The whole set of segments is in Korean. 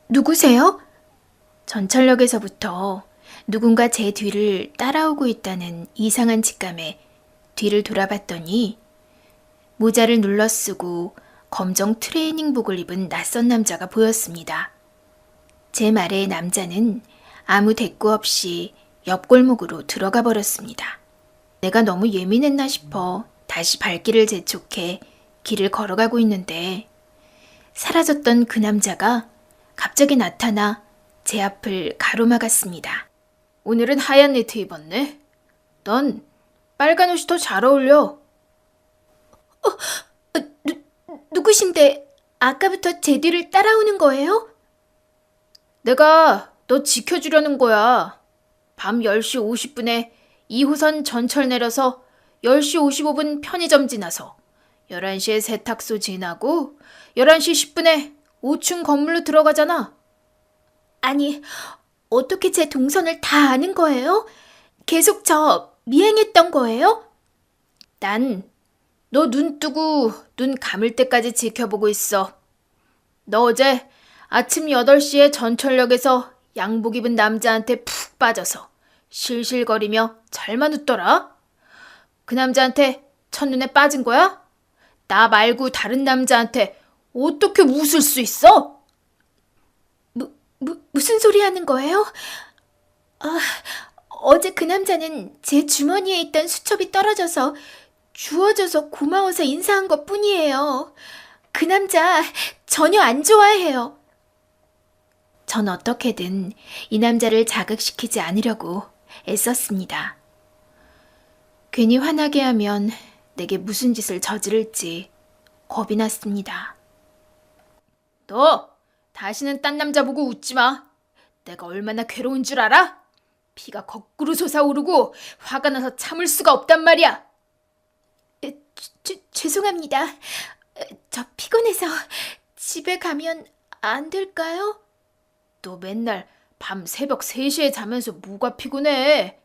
누구세요? 전철역에서부터 누군가 제 뒤를 따라오고 있다는 이상한 직감에 뒤를 돌아봤더니 모자를 눌러쓰고 검정 트레이닝복을 입은 낯선 남자가 보였습니다. 제 말에 남자는 아무 대꾸 없이 옆 골목으로 들어가 버렸습니다. 내가 너무 예민했나 싶어 다시 발길을 재촉해 길을 걸어가고 있는데 사라졌던 그 남자가 갑자기 나타나 제 앞을 가로막았습니다. 오늘은 하얀 니트 입었네. 넌 빨간 옷이 더 잘 어울려. 누구신데 아까부터 제 뒤를 따라오는 거예요? 내가 너 지켜주려는 거야. 밤 10시 50분에 2호선 전철 내려서 10시 55분 편의점 지나서 11시에 세탁소 지나고 11시 10분에 5층 건물로 들어가잖아. 아니, 어떻게 제 동선을 다 아는 거예요? 계속 저 미행했던 거예요? 난 너 눈 뜨고 눈 감을 때까지 지켜보고 있어. 너 어제 아침 8시에 전철역에서 양복 입은 남자한테 푹 빠져서 실실거리며 잘만 웃더라. 그 남자한테 첫눈에 빠진 거야? 나 말고 다른 남자한테 어떻게 웃을 수 있어? 무슨 소리 하는 거예요? 어제 그 남자는 제 주머니에 있던 수첩이 떨어져서 주워줘서 고마워서 인사한 것 뿐이에요. 그 남자 전혀 안 좋아해요. 전 어떻게든 이 남자를 자극시키지 않으려고 애썼습니다. 괜히 화나게 하면 내게 무슨 짓을 저지를지 겁이 났습니다. 너 다시는 딴 남자 보고 웃지 마. 내가 얼마나 괴로운 줄 알아? 피가 거꾸로 솟아오르고 화가 나서 참을 수가 없단 말이야. 죄송합니다. 저 피곤해서 집에 가면 안 될까요? 너 맨날 밤 새벽 3시에 자면서 뭐가 피곤해?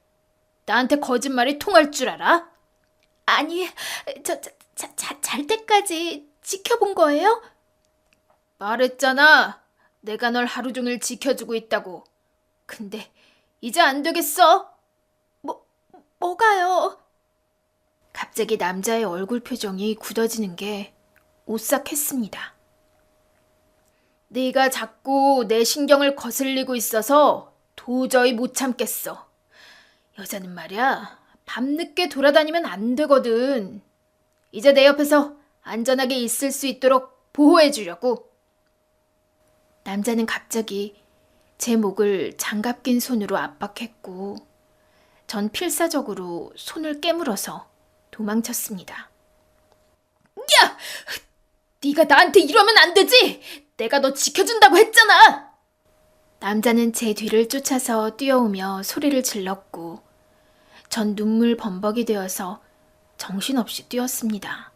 나한테 거짓말이 통할 줄 알아? 아니, 잘 때까지 지켜본 거예요? 말했잖아. 내가 널 하루 종일 지켜주고 있다고. 근데 이제 안 되겠어. 뭐가요? 갑자기 남자의 얼굴 표정이 굳어지는 게 오싹했습니다. 네가 자꾸 내 신경을 거슬리고 있어서 도저히 못 참겠어. 여자는 말이야, 밤늦게 돌아다니면 안 되거든. 이제 내 옆에서 안전하게 있을 수 있도록 보호해 주려고. 남자는 갑자기 제 목을 장갑 낀 손으로 압박했고 전 필사적으로 손을 깨물어서 도망쳤습니다. 야! 네가 나한테 이러면 안 되지! 내가 너 지켜준다고 했잖아! 남자는 제 뒤를 쫓아서 뛰어오며 소리를 질렀고 전 눈물 범벅이 되어서 정신없이 뛰었습니다.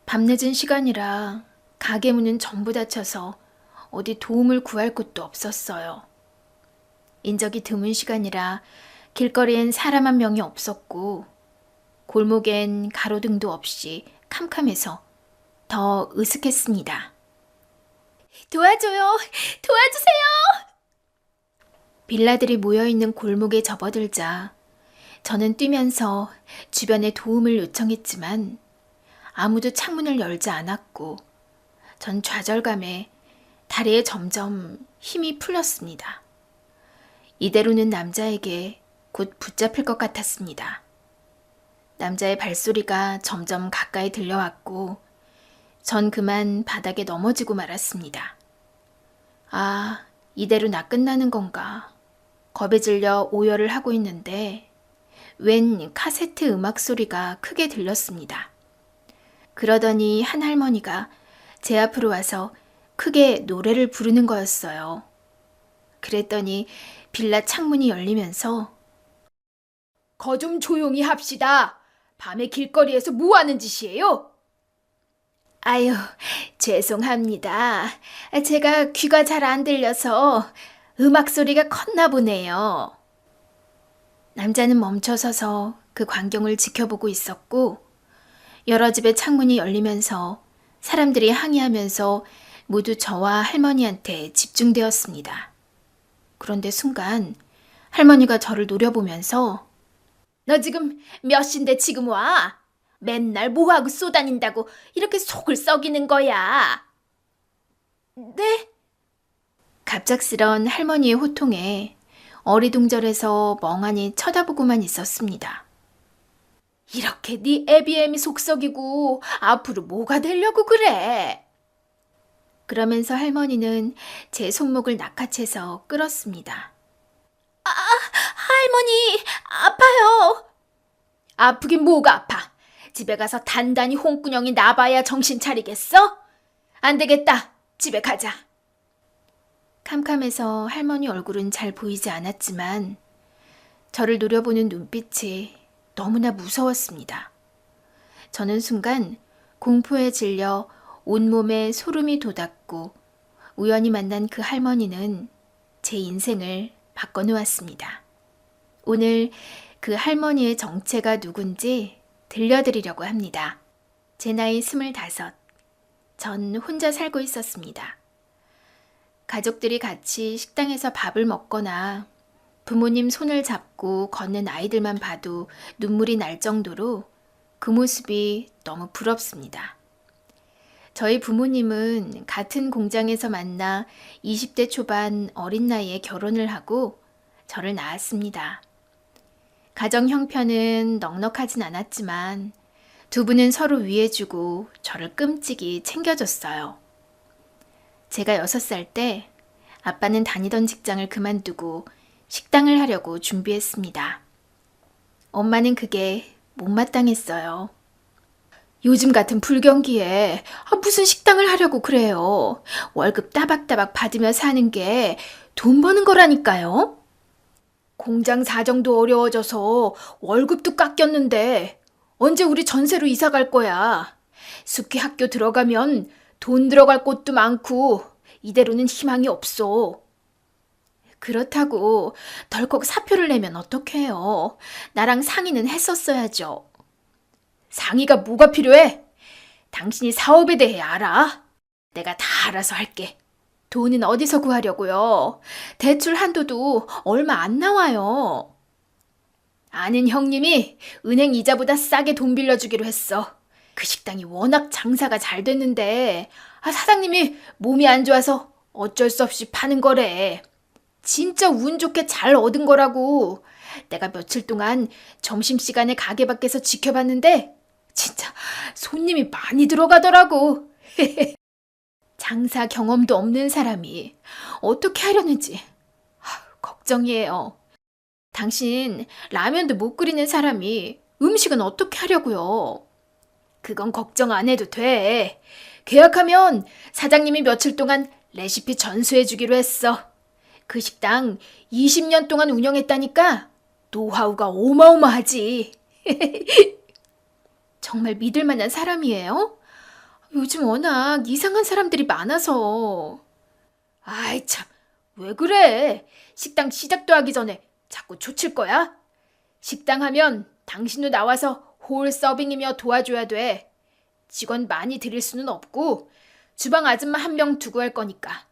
밤늦은 시간이라 가게 문은 전부 닫혀서 어디 도움을 구할 곳도 없었어요. 인적이 드문 시간이라 길거리엔 사람 한 명이 없었고 골목엔 가로등도 없이 캄캄해서 더 으슥했습니다. 도와줘요! 도와주세요! 빌라들이 모여있는 골목에 접어들자 저는 뛰면서 주변에 도움을 요청했지만 아무도 창문을 열지 않았고 전 좌절감에 다리에 점점 힘이 풀렸습니다. 이대로는 남자에게 곧 붙잡힐 것 같았습니다. 남자의 발소리가 점점 가까이 들려왔고 전 그만 바닥에 넘어지고 말았습니다. 아, 이대로 나 끝나는 건가. 겁에 질려 오열을 하고 있는데 웬 카세트 음악 소리가 크게 들렸습니다. 그러더니 한 할머니가 제 앞으로 와서 크게 노래를 부르는 거였어요. 그랬더니 빌라 창문이 열리면서 거 좀 조용히 합시다. 밤에 길거리에서 뭐 하는 짓이에요? 아유, 죄송합니다. 제가 귀가 잘 안 들려서 음악 소리가 컸나 보네요. 남자는 멈춰서서 그 광경을 지켜보고 있었고 여러 집의 창문이 열리면서 사람들이 항의하면서 모두 저와 할머니한테 집중되었습니다. 그런데 순간 할머니가 저를 노려보면서 너 지금 몇 시인데 지금 와? 맨날 뭐하고 쏘다닌다고 이렇게 속을 썩이는 거야. 네? 갑작스런 할머니의 호통에 어리둥절해서 멍하니 쳐다보고만 있었습니다. 이렇게 네 애비애미 속썩이고 앞으로 뭐가 되려고 그래? 그러면서 할머니는 제 손목을 낚아채서 끌었습니다. 할머니, 아파요. 아프긴 뭐가 아파. 집에 가서 단단히 홍구녕이 나봐야 정신 차리겠어? 안 되겠다. 집에 가자. 캄캄해서 할머니 얼굴은 잘 보이지 않았지만 저를 노려보는 눈빛이 너무나 무서웠습니다. 저는 순간 공포에 질려 온몸에 소름이 돋았고 우연히 만난 그 할머니는 제 인생을 바꿔놓았습니다. 오늘 그 할머니의 정체가 누군지 들려드리려고 합니다. 제 나이 25. 전 혼자 살고 있었습니다. 가족들이 같이 식당에서 밥을 먹거나 부모님 손을 잡고 걷는 아이들만 봐도 눈물이 날 정도로 그 모습이 너무 부럽습니다. 저희 부모님은 같은 공장에서 만나 20대 초반 어린 나이에 결혼을 하고 저를 낳았습니다. 가정 형편은 넉넉하진 않았지만 두 분은 서로 위해주고 저를 끔찍이 챙겨줬어요. 제가 6살 때 아빠는 다니던 직장을 그만두고 식당을 하려고 준비했습니다. 엄마는 그게 못마땅했어요. 요즘 같은 불경기에 무슨 식당을 하려고 그래요. 월급 따박따박 받으며 사는 게 돈 버는 거라니까요. 공장 사정도 어려워져서 월급도 깎였는데 언제 우리 전세로 이사 갈 거야. 숙희 학교 들어가면 돈 들어갈 곳도 많고 이대로는 희망이 없어. 그렇다고 덜컥 사표를 내면 어떡해요. 나랑 상의는 했었어야죠. 상의가 뭐가 필요해? 당신이 사업에 대해 알아? 내가 다 알아서 할게. 돈은 어디서 구하려고요? 대출 한도도 얼마 안 나와요. 아는 형님이 은행 이자보다 싸게 돈 빌려주기로 했어. 그 식당이 워낙 장사가 잘 됐는데 사장님이 몸이 안 좋아서 어쩔 수 없이 파는 거래. 진짜 운 좋게 잘 얻은 거라고. 내가 며칠 동안 점심시간에 가게 밖에서 지켜봤는데 진짜 손님이 많이 들어가더라고. 장사 경험도 없는 사람이 어떻게 하려는지 걱정이에요. 당신 라면도 못 끓이는 사람이 음식은 어떻게 하려고요? 그건 걱정 안 해도 돼. 계약하면 사장님이 며칠 동안 레시피 전수해 주기로 했어. 그 식당 20년 동안 운영했다니까 노하우가 어마어마하지. 정말 믿을 만한 사람이에요? 요즘 워낙 이상한 사람들이 많아서. 아이 참, 왜 그래? 식당 시작도 하기 전에 자꾸 조칠 거야? 식당 하면 당신도 나와서 홀 서빙이며 도와줘야 돼. 직원 많이 들일 수는 없고 주방 아줌마 1명 두고 할 거니까.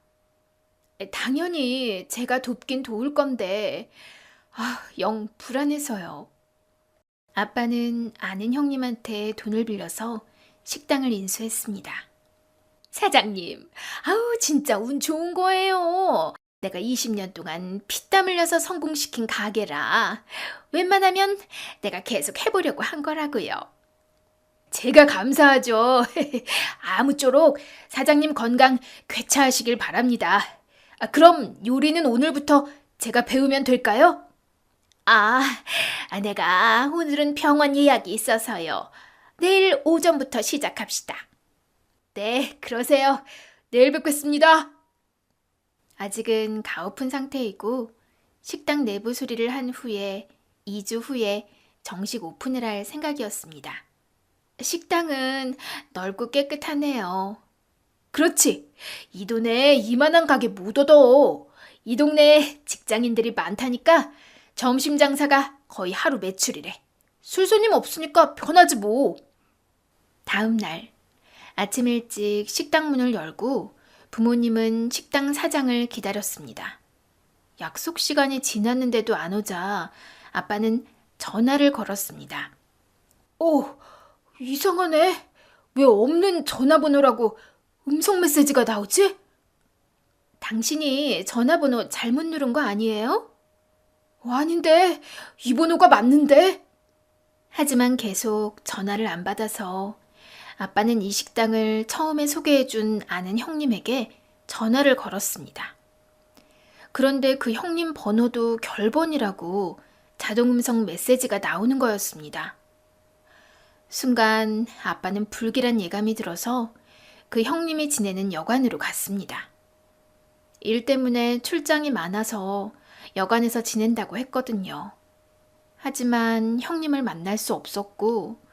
당연히 제가 돕긴 도울 건데 영 불안해서요. 아빠는 아는 형님한테 돈을 빌려서 식당을 인수했습니다. 사장님, 진짜 운 좋은 거예요. 내가 20년 동안 피땀 흘려서 성공시킨 가게라 웬만하면 내가 계속 해보려고 한 거라고요. 제가 감사하죠. 아무쪼록 사장님 건강 쾌차하시길 바랍니다. 그럼 요리는 오늘부터 제가 배우면 될까요? 내가 오늘은 병원 예약이 있어서요. 내일 오전부터 시작합시다. 네, 그러세요. 내일 뵙겠습니다. 아직은 가오픈 상태이고 식당 내부 수리를 한 후에 2주 후에 정식 오픈을 할 생각이었습니다. 식당은 넓고 깨끗하네요. 그렇지. 이 돈에 이만한 가게 못 얻어. 이 동네에 직장인들이 많다니까 점심 장사가 거의 하루 매출이래. 술 손님 없으니까 편하지 뭐. 다음 날 아침 일찍 식당 문을 열고 부모님은 식당 사장을 기다렸습니다. 약속 시간이 지났는데도 안 오자 아빠는 전화를 걸었습니다. 이상하네. 왜 없는 전화번호라고 음성 메시지가 나오지? 당신이 전화번호 잘못 누른 거 아니에요? 아닌데, 이 번호가 맞는데? 하지만 계속 전화를 안 받아서 아빠는 이 식당을 처음에 소개해준 아는 형님에게 전화를 걸었습니다. 그런데 그 형님 번호도 결번이라고 자동음성 메시지가 나오는 거였습니다. 순간 아빠는 불길한 예감이 들어서 그 형님이 지내는 여관으로 갔습니다. 일 때문에 출장이 많아서 여관에서 지낸다고 했거든요. 하지만 형님을 만날 수 없었고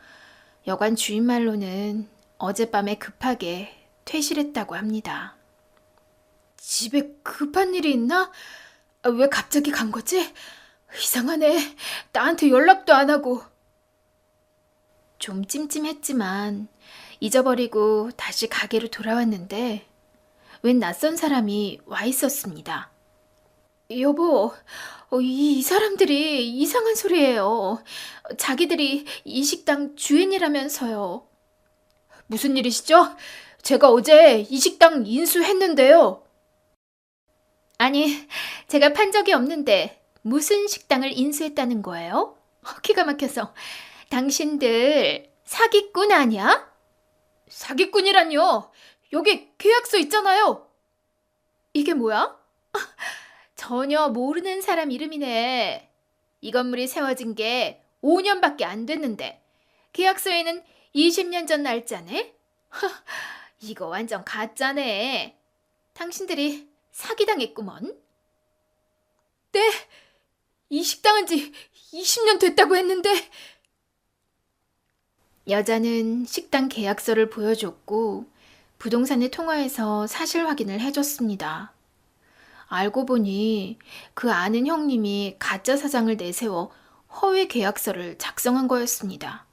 여관 주인 말로는 어젯밤에 급하게 퇴실했다고 합니다. 집에 급한 일이 있나? 왜 갑자기 간 거지? 이상하네. 나한테 연락도 안 하고. 좀 찜찜했지만 잊어버리고 다시 가게로 돌아왔는데 웬 낯선 사람이 와 있었습니다. 여보, 이 사람들이 이상한 소리예요. 자기들이 이 식당 주인이라면서요. 무슨 일이시죠? 제가 어제 이 식당 인수했는데요. 아니, 제가 판 적이 없는데 무슨 식당을 인수했다는 거예요? 기가 막혀서. 당신들 사기꾼 아니야? 사기꾼이란요. 여기 계약서 있잖아요. 이게 뭐야? 전혀 모르는 사람 이름이네. 이 건물이 세워진 게 5년밖에 안 됐는데 계약서에는 20년 전 날짜네? 이거 완전 가짜네. 당신들이 사기당했구먼. 네, 이 식당은 지 20년 됐다고 했는데. 여자는 식당 계약서를 보여줬고 부동산에 통화해서 사실 확인을 해줬습니다. 알고 보니 그 아는 형님이 가짜 사장을 내세워 허위 계약서를 작성한 거였습니다.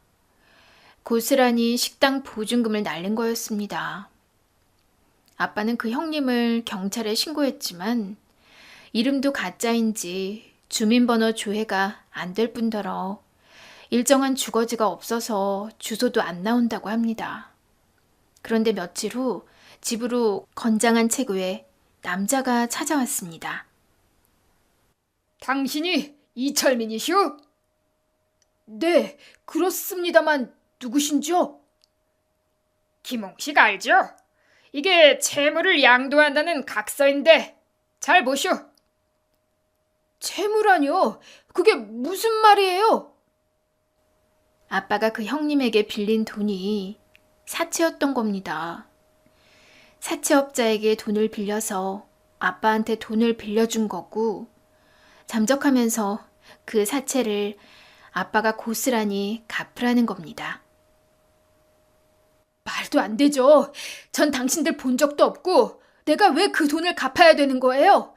고스란히 식당 보증금을 날린 거였습니다. 아빠는 그 형님을 경찰에 신고했지만 이름도 가짜인지 주민번호 조회가 안 될 뿐더러 일정한 주거지가 없어서 주소도 안 나온다고 합니다. 그런데 며칠 후 집으로 건장한 체구에 남자가 찾아왔습니다. 당신이 이철민이시오? 네, 그렇습니다만 누구신지요? 김홍식 알죠? 이게 채무를 양도한다는 각서인데 잘 보시오. 채무라뇨? 그게 무슨 말이에요? 아빠가 그 형님에게 빌린 돈이 사채였던 겁니다. 사채업자에게 돈을 빌려서 아빠한테 돈을 빌려준 거고 잠적하면서 그 사채를 아빠가 고스란히 갚으라는 겁니다. 말도 안 되죠. 전 당신들 본 적도 없고 내가 왜 그 돈을 갚아야 되는 거예요?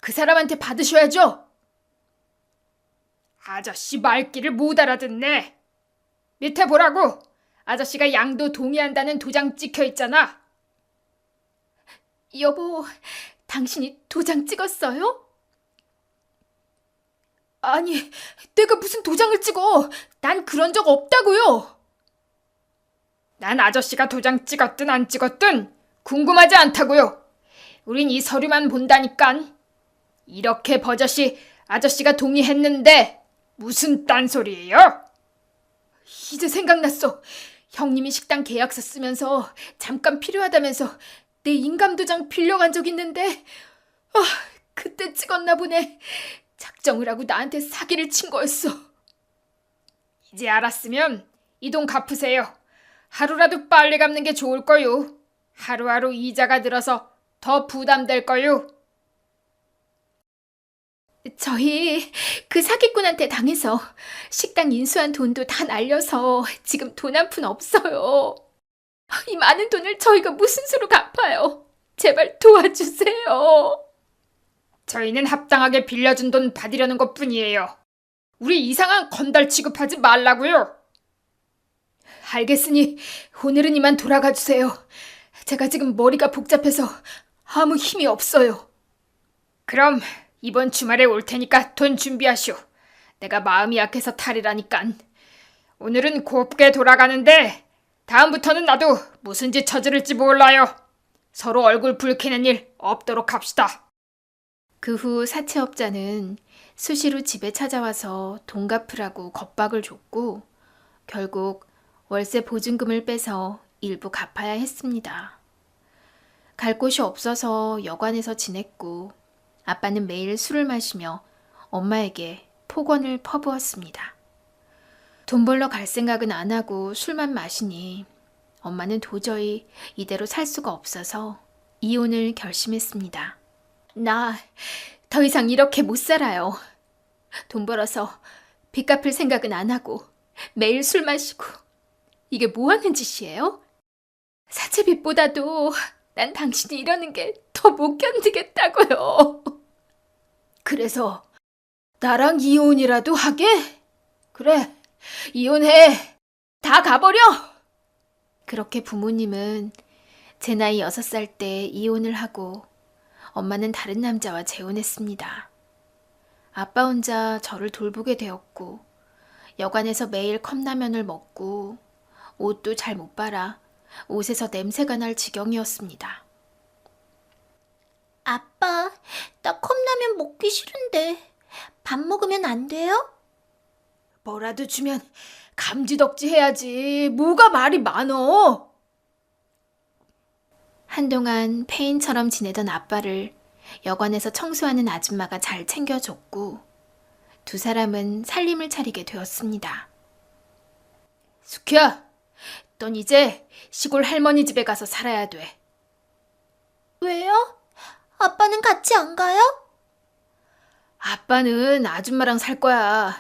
그 사람한테 받으셔야죠. 아저씨 말귀를 못 알아듣네. 밑에 보라고. 아저씨가 양도 동의한다는 도장 찍혀 있잖아. 여보, 당신이 도장 찍었어요? 아니, 내가 무슨 도장을 찍어. 난 그런 적 없다고요. 난 아저씨가 도장 찍었든 안 찍었든 궁금하지 않다고요. 우린 이 서류만 본다니깐. 이렇게 버젓이 아저씨가 동의했는데 무슨 딴소리예요? 이제 생각났어. 형님이 식당 계약서 쓰면서 잠깐 필요하다면서 내 인감도장 빌려간 적 있는데 그때 찍었나 보네. 작정을 하고 나한테 사기를 친 거였어. 이제 알았으면 이 돈 갚으세요. 하루라도 빨리 갚는 게 좋을 거요. 하루하루 이자가 들어서 더 부담될 거요. 저희 그 사기꾼한테 당해서 식당 인수한 돈도 다 날려서 지금 돈 한 푼 없어요. 이 많은 돈을 저희가 무슨 수로 갚아요. 제발 도와주세요. 저희는 합당하게 빌려준 돈 받으려는 것뿐이에요. 우리 이상한 건달 취급하지 말라고요. 알겠으니 오늘은 이만 돌아가 주세요. 제가 지금 머리가 복잡해서 아무 힘이 없어요. 그럼 이번 주말에 올 테니까 돈 준비하시오. 내가 마음이 약해서 탈이라니깐. 오늘은 곱게 돌아가는데 다음부터는 나도 무슨 짓 저지를지 몰라요. 서로 얼굴 붉히는 일 없도록 합시다. 그 후 사채업자는 수시로 집에 찾아와서 돈 갚으라고 겁박을 줬고 결국 월세 보증금을 빼서 일부 갚아야 했습니다. 갈 곳이 없어서 여관에서 지냈고 아빠는 매일 술을 마시며 엄마에게 폭언을 퍼부었습니다. 돈 벌러 갈 생각은 안 하고 술만 마시니 엄마는 도저히 이대로 살 수가 없어서 이혼을 결심했습니다. 나 더 이상 이렇게 못 살아요. 돈 벌어서 빚 갚을 생각은 안 하고 매일 술 마시고 이게 뭐 하는 짓이에요? 사채빚보다도 난 당신이 이러는 게 더 못 견디겠다고요. 그래서 나랑 이혼이라도 하게? 그래, 이혼해. 다 가버려. 그렇게 부모님은 제 나이 6살 때 이혼을 하고 엄마는 다른 남자와 재혼했습니다. 아빠 혼자 저를 돌보게 되었고 여관에서 매일 컵라면을 먹고 옷도 잘 못 빨아 옷에서 냄새가 날 지경이었습니다. 아빠, 나 컵라면 먹기 싫은데 밥 먹으면 안 돼요? 뭐라도 주면 감지덕지 해야지. 뭐가 말이 많어. 한동안 폐인처럼 지내던 아빠를 여관에서 청소하는 아줌마가 잘 챙겨줬고 두 사람은 살림을 차리게 되었습니다. 수키야, 넌 이제 시골 할머니 집에 가서 살아야 돼. 왜요? 아빠는 같이 안 가요? 아빠는 아줌마랑 살 거야.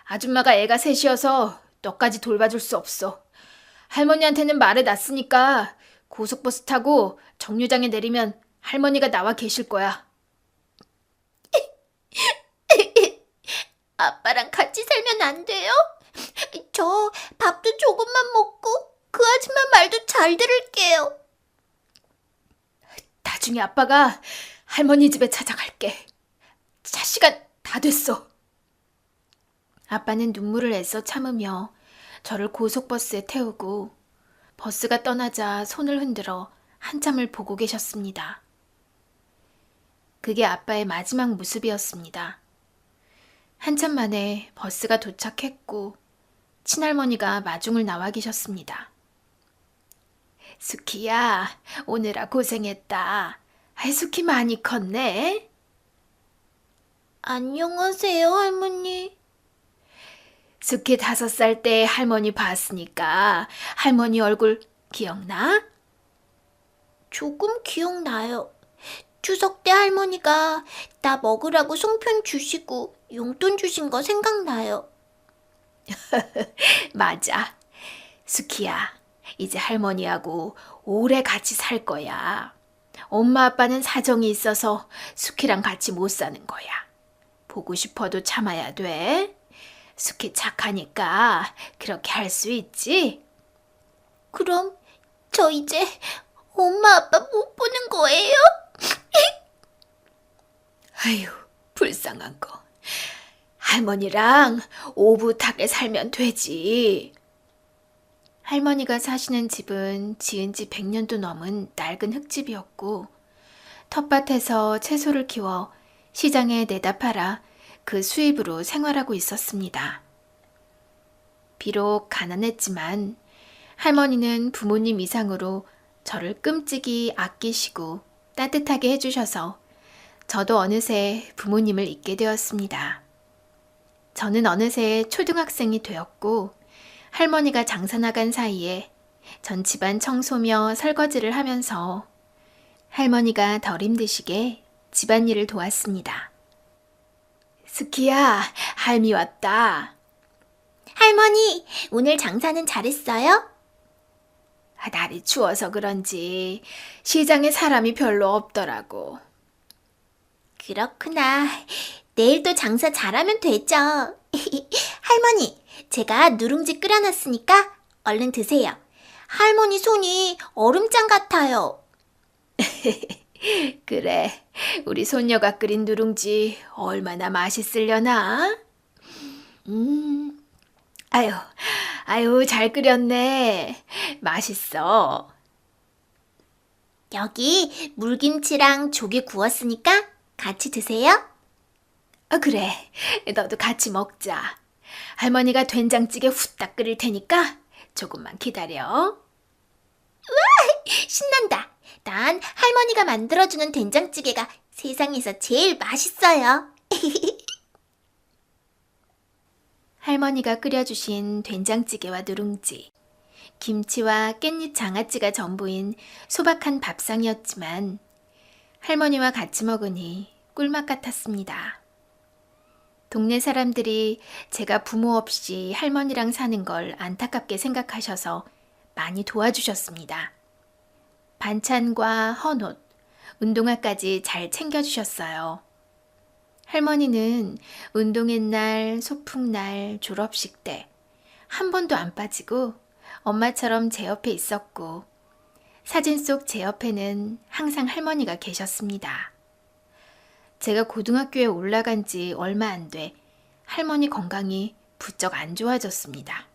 아줌마가 애가 셋이어서 너까지 돌봐줄 수 없어. 할머니한테는 말해놨으니까 고속버스 타고 정류장에 내리면 할머니가 나와 계실 거야. 아빠랑 같이 살면 안 돼요? 저 밥도 조금만 먹고 그 아줌마 말도 잘 들을게요. 나중에 아빠가 할머니 집에 찾아갈게. 차 시간 다 됐어. 아빠는 눈물을 애써 참으며 저를 고속버스에 태우고 버스가 떠나자 손을 흔들어 한참을 보고 계셨습니다. 그게 아빠의 마지막 모습이었습니다. 한참 만에 버스가 도착했고 친할머니가 마중을 나와 계셨습니다. 수키야, 오느라 고생했다. 수키 많이 컸네. 안녕하세요, 할머니. 수키 5살 때 할머니 봤으니까 할머니 얼굴 기억나? 조금 기억나요. 추석 때 할머니가 나 먹으라고 송편 주시고 용돈 주신 거 생각나요. 맞아. 수키야, 이제 할머니하고 오래 같이 살 거야. 엄마 아빠는 사정이 있어서 수키랑 같이 못 사는 거야. 보고 싶어도 참아야 돼. 수키 착하니까 그렇게 할 수 있지? 그럼 저 이제 엄마 아빠 못 보는 거예요? 아휴, 불쌍한 거. 할머니랑 오붓하게 살면 되지. 할머니가 사시는 집은 지은 지 100년도 넘은 낡은 흙집이었고 텃밭에서 채소를 키워 시장에 내다 팔아 그 수입으로 생활하고 있었습니다. 비록 가난했지만 할머니는 부모님 이상으로 저를 끔찍이 아끼시고 따뜻하게 해주셔서 저도 어느새 부모님을 잊게 되었습니다. 저는 어느새 초등학생이 되었고 할머니가 장사 나간 사이에 전 집안 청소며 설거지를 하면서 할머니가 덜 힘드시게 집안일을 도왔습니다. 스키야, 할미 왔다. 할머니, 오늘 장사는 잘했어요? 날이 추워서 그런지 시장에 사람이 별로 없더라고. 그렇구나. 내일 또 장사 잘하면 되죠. 할머니, 제가 누룽지 끓여놨으니까 얼른 드세요. 할머니 손이 얼음장 같아요. 그래, 우리 손녀가 끓인 누룽지 얼마나 맛있으려나? 음, 아유, 아유, 잘 끓였네. 맛있어. 여기 물김치랑 조개 구웠으니까 같이 드세요. 아, 그래, 너도 같이 먹자. 할머니가 된장찌개 후딱 끓일 테니까 조금만 기다려. 신난다. 난 할머니가 만들어주는 된장찌개가 세상에서 제일 맛있어요. 할머니가 끓여주신 된장찌개와 누룽지, 김치와 깻잎 장아찌가 전부인 소박한 밥상이었지만 할머니와 같이 먹으니 꿀맛 같았습니다. 동네 사람들이 제가 부모 없이 할머니랑 사는 걸 안타깝게 생각하셔서 많이 도와주셨습니다. 반찬과 헌옷, 운동화까지 잘 챙겨주셨어요. 할머니는 운동회 날, 소풍 날, 졸업식 때 한 번도 안 빠지고 엄마처럼 제 옆에 있었고 사진 속 제 옆에는 항상 할머니가 계셨습니다. 제가 고등학교에 올라간 지 얼마 안 돼 할머니 건강이 부쩍 안 좋아졌습니다.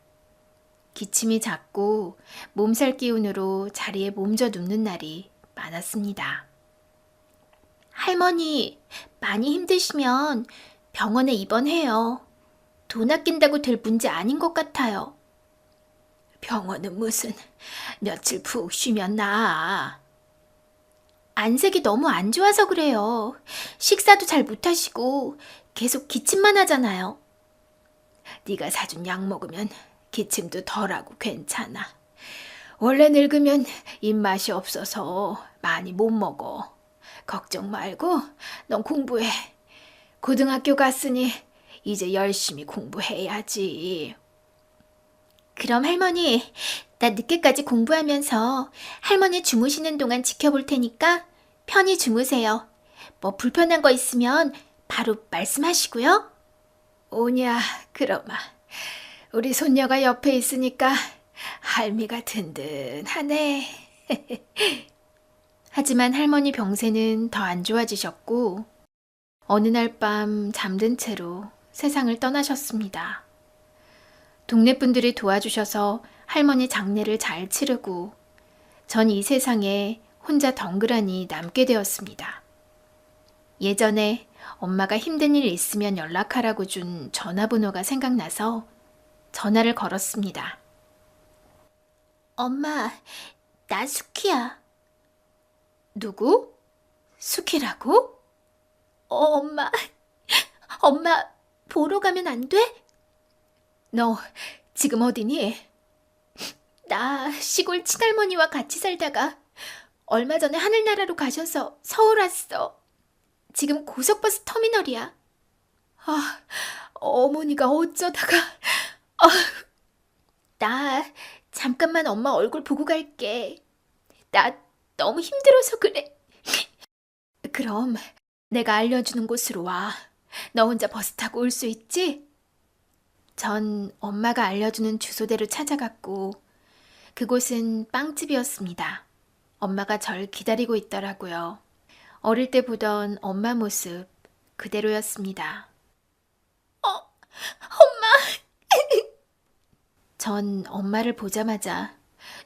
기침이 잦고 몸살 기운으로 자리에 몸져 눕는 날이 많았습니다. 할머니, 많이 힘드시면 병원에 입원해요. 돈 아낀다고 될 문제 아닌 것 같아요. 병원은 무슨 며칠 푹 쉬면 나아. 안색이 너무 안 좋아서 그래요. 식사도 잘 못하시고 계속 기침만 하잖아요. 네가 사준 약 먹으면 기침도 덜하고 괜찮아. 원래 늙으면 입맛이 없어서 많이 못 먹어. 걱정 말고 넌 공부해. 고등학교 갔으니 이제 열심히 공부해야지. 그럼 할머니, 나 늦게까지 공부하면서 할머니 주무시는 동안 지켜볼 테니까 편히 주무세요. 뭐 불편한 거 있으면 바로 말씀하시고요. 오냐, 그러마. 우리 손녀가 옆에 있으니까 할미가 든든하네. 하지만 할머니 병세는 더 안 좋아지셨고 어느 날 밤 잠든 채로 세상을 떠나셨습니다. 동네 분들이 도와주셔서 할머니 장례를 잘 치르고 전 이 세상에 혼자 덩그러니 남게 되었습니다. 예전에 엄마가 힘든 일 있으면 연락하라고 준 전화번호가 생각나서 전화를 걸었습니다. 엄마, 나 수키야. 누구? 수키라고? 엄마, 엄마 보러 가면 안 돼? 너 지금 어디니? 나 시골 친할머니와 같이 살다가 얼마 전에 하늘나라로 가셔서 서울 왔어. 지금 고속버스 터미널이야. 아, 어머니가 어쩌다가... 나 잠깐만 엄마 얼굴 보고 갈게. 나 너무 힘들어서 그래. 그럼 내가 알려주는 곳으로 와. 너 혼자 버스 타고 올 수 있지? 전 엄마가 알려주는 주소대로 찾아갔고 그곳은 빵집이었습니다. 엄마가 절 기다리고 있더라고요. 어릴 때 보던 엄마 모습 그대로였습니다. 엄마! 전 엄마를 보자마자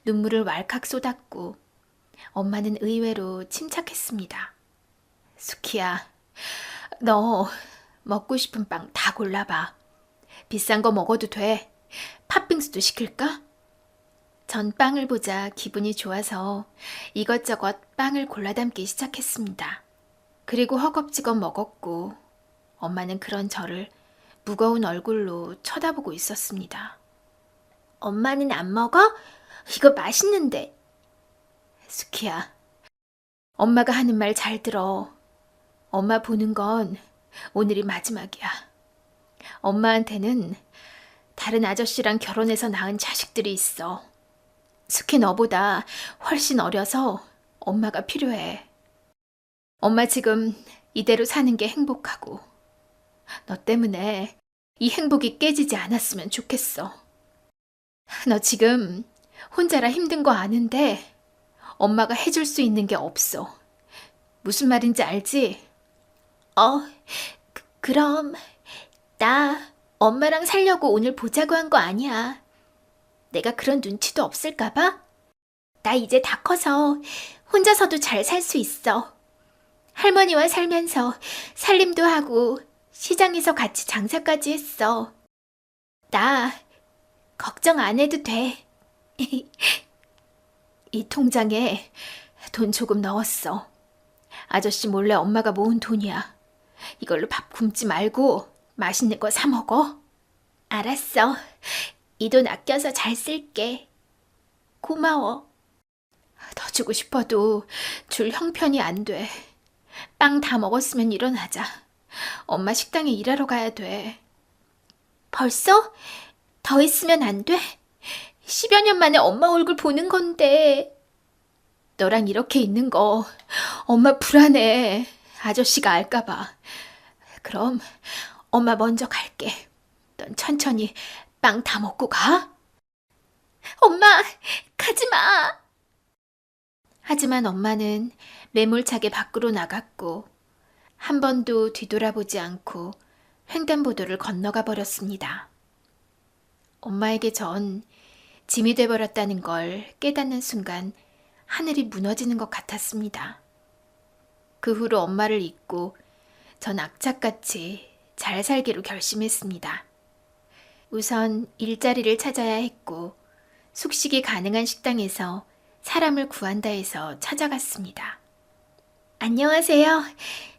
눈물을 왈칵 쏟았고 엄마는 의외로 침착했습니다. 수키야, 너 먹고 싶은 빵 다 골라봐. 비싼 거 먹어도 돼. 팥빙수도 시킬까? 전 빵을 보자 기분이 좋아서 이것저것 빵을 골라 담기 시작했습니다. 그리고 허겁지겁 먹었고 엄마는 그런 저를 무거운 얼굴로 쳐다보고 있었습니다. 엄마는 안 먹어? 이거 맛있는데. 수키야, 엄마가 하는 말 잘 들어. 엄마 보는 건 오늘이 마지막이야. 엄마한테는 다른 아저씨랑 결혼해서 낳은 자식들이 있어. 수키 너보다 훨씬 어려서 엄마가 필요해. 엄마 지금 이대로 사는 게 행복하고 너 때문에 이 행복이 깨지지 않았으면 좋겠어. 너 지금 혼자라 힘든 거 아는데 엄마가 해줄 수 있는 게 없어. 무슨 말인지 알지? 그럼 나 엄마랑 살려고 오늘 보자고 한 거 아니야. 내가 그런 눈치도 없을까봐? 나 이제 다 커서 혼자서도 잘 살 수 있어. 할머니와 살면서 살림도 하고 시장에서 같이 장사까지 했어. 나 걱정 안 해도 돼. 이 통장에 돈 조금 넣었어. 아저씨 몰래 엄마가 모은 돈이야. 이걸로 밥 굶지 말고 맛있는 거 사 먹어. 알았어. 이 돈 아껴서 잘 쓸게. 고마워. 더 주고 싶어도 줄 형편이 안 돼. 빵 다 먹었으면 일어나자. 엄마 식당에 일하러 가야 돼. 벌써? 더 있으면 안 돼? 10여 년 만에 엄마 얼굴 보는 건데. 너랑 이렇게 있는 거 엄마 불안해. 아저씨가 알까봐. 그럼 엄마 먼저 갈게. 넌 천천히 빵 다 먹고 가. 엄마, 가지 마. 하지만 엄마는 매몰차게 밖으로 나갔고 한 번도 뒤돌아보지 않고 횡단보도를 건너가 버렸습니다. 엄마에게 전 짐이 돼버렸다는 걸 깨닫는 순간 하늘이 무너지는 것 같았습니다. 그 후로 엄마를 잊고 전 악착같이 잘 살기로 결심했습니다. 우선 일자리를 찾아야 했고 숙식이 가능한 식당에서 사람을 구한다 해서 찾아갔습니다. 안녕하세요.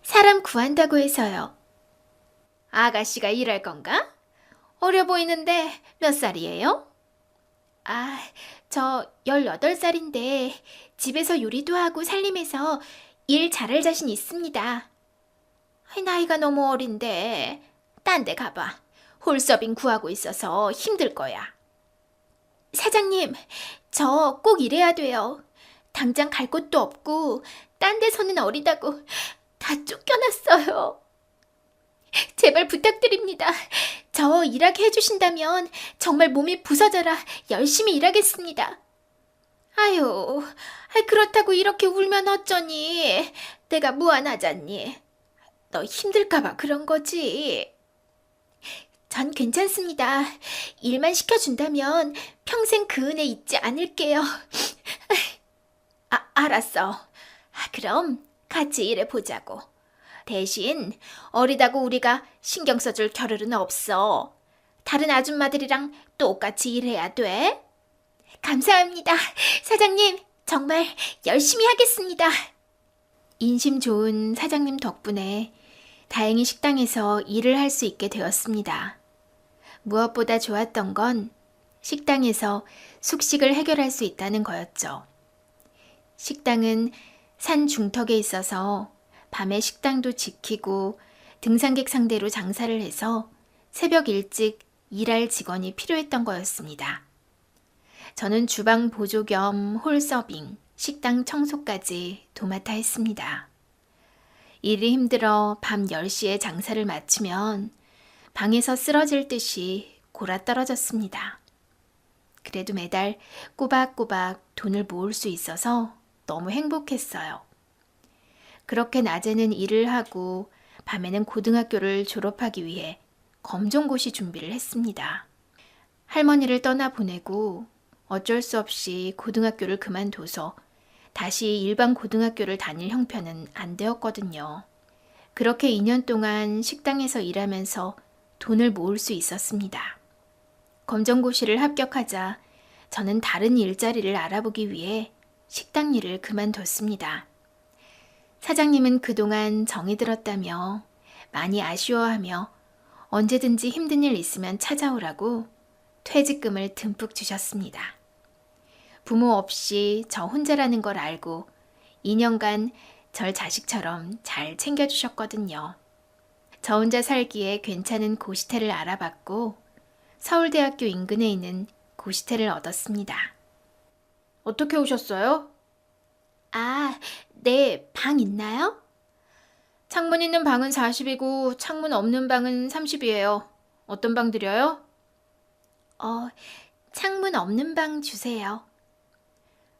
사람 구한다고 해서요. 아가씨가 일할 건가? 어려 보이는데 몇 살이에요? 저 18살인데 집에서 요리도 하고 살림해서 일 잘할 자신 있습니다. 나이가 너무 어린데 딴 데 가봐. 홀서빙 구하고 있어서 힘들 거야. 사장님, 저 꼭 일해야 돼요. 당장 갈 곳도 없고 딴 데서는 어리다고 다 쫓겨났어요. 제발 부탁드립니다. 저 일하게 해주신다면 정말 몸이 부서져라 열심히 일하겠습니다. 아유, 그렇다고 이렇게 울면 어쩌니? 내가 무안하잖니? 너 힘들까봐 그런 거지. 전 괜찮습니다. 일만 시켜준다면 평생 그 은혜 잊지 않을게요. 알았어. 그럼 같이 일해보자고. 대신 어리다고 우리가 신경 써줄 겨를은 없어. 다른 아줌마들이랑 똑같이 일해야 돼. 감사합니다. 사장님, 정말 열심히 하겠습니다. 인심 좋은 사장님 덕분에 다행히 식당에서 일을 할 수 있게 되었습니다. 무엇보다 좋았던 건 식당에서 숙식을 해결할 수 있다는 거였죠. 식당은 산 중턱에 있어서 밤에 식당도 지키고 등산객 상대로 장사를 해서 새벽 일찍 일할 직원이 필요했던 거였습니다. 저는 주방 보조 겸 홀서빙, 식당 청소까지 도맡아 했습니다. 일이 힘들어 밤 10시에 장사를 마치면 방에서 쓰러질 듯이 골아떨어졌습니다. 그래도 매달 꼬박꼬박 돈을 모을 수 있어서 너무 행복했어요. 그렇게 낮에는 일을 하고 밤에는 고등학교를 졸업하기 위해 검정고시 준비를 했습니다. 할머니를 떠나보내고 어쩔 수 없이 고등학교를 그만둬서 다시 일반 고등학교를 다닐 형편은 안 되었거든요. 그렇게 2년 동안 식당에서 일하면서 돈을 모을 수 있었습니다. 검정고시를 합격하자 저는 다른 일자리를 알아보기 위해 식당 일을 그만뒀습니다. 사장님은 그동안 정이 들었다며 많이 아쉬워하며 언제든지 힘든 일 있으면 찾아오라고 퇴직금을 듬뿍 주셨습니다. 부모 없이 저 혼자라는 걸 알고 2년간 절 자식처럼 잘 챙겨주셨거든요. 저 혼자 살기에 괜찮은 고시텔을 알아봤고 서울대학교 인근에 있는 고시텔을 얻었습니다. 어떻게 오셨어요? 네, 방 있나요? 창문 있는 방은 40이고 창문 없는 방은 30이에요. 어떤 방 드려요? 창문 없는 방 주세요.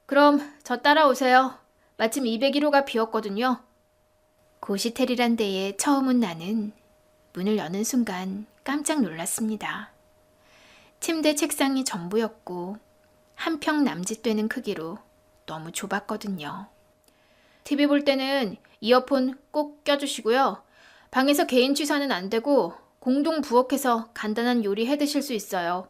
그럼 저 따라오세요. 마침 201호가 비었거든요. 고시텔이란 데에 처음 온 나는 문을 여는 순간 깜짝 놀랐습니다. 침대 책상이 전부였고 한 평 남짓되는 크기로 너무 좁았거든요. TV 볼 때는 이어폰 꼭 껴주시고요. 방에서 개인 취사는 안 되고 공동 부엌에서 간단한 요리 해 드실 수 있어요.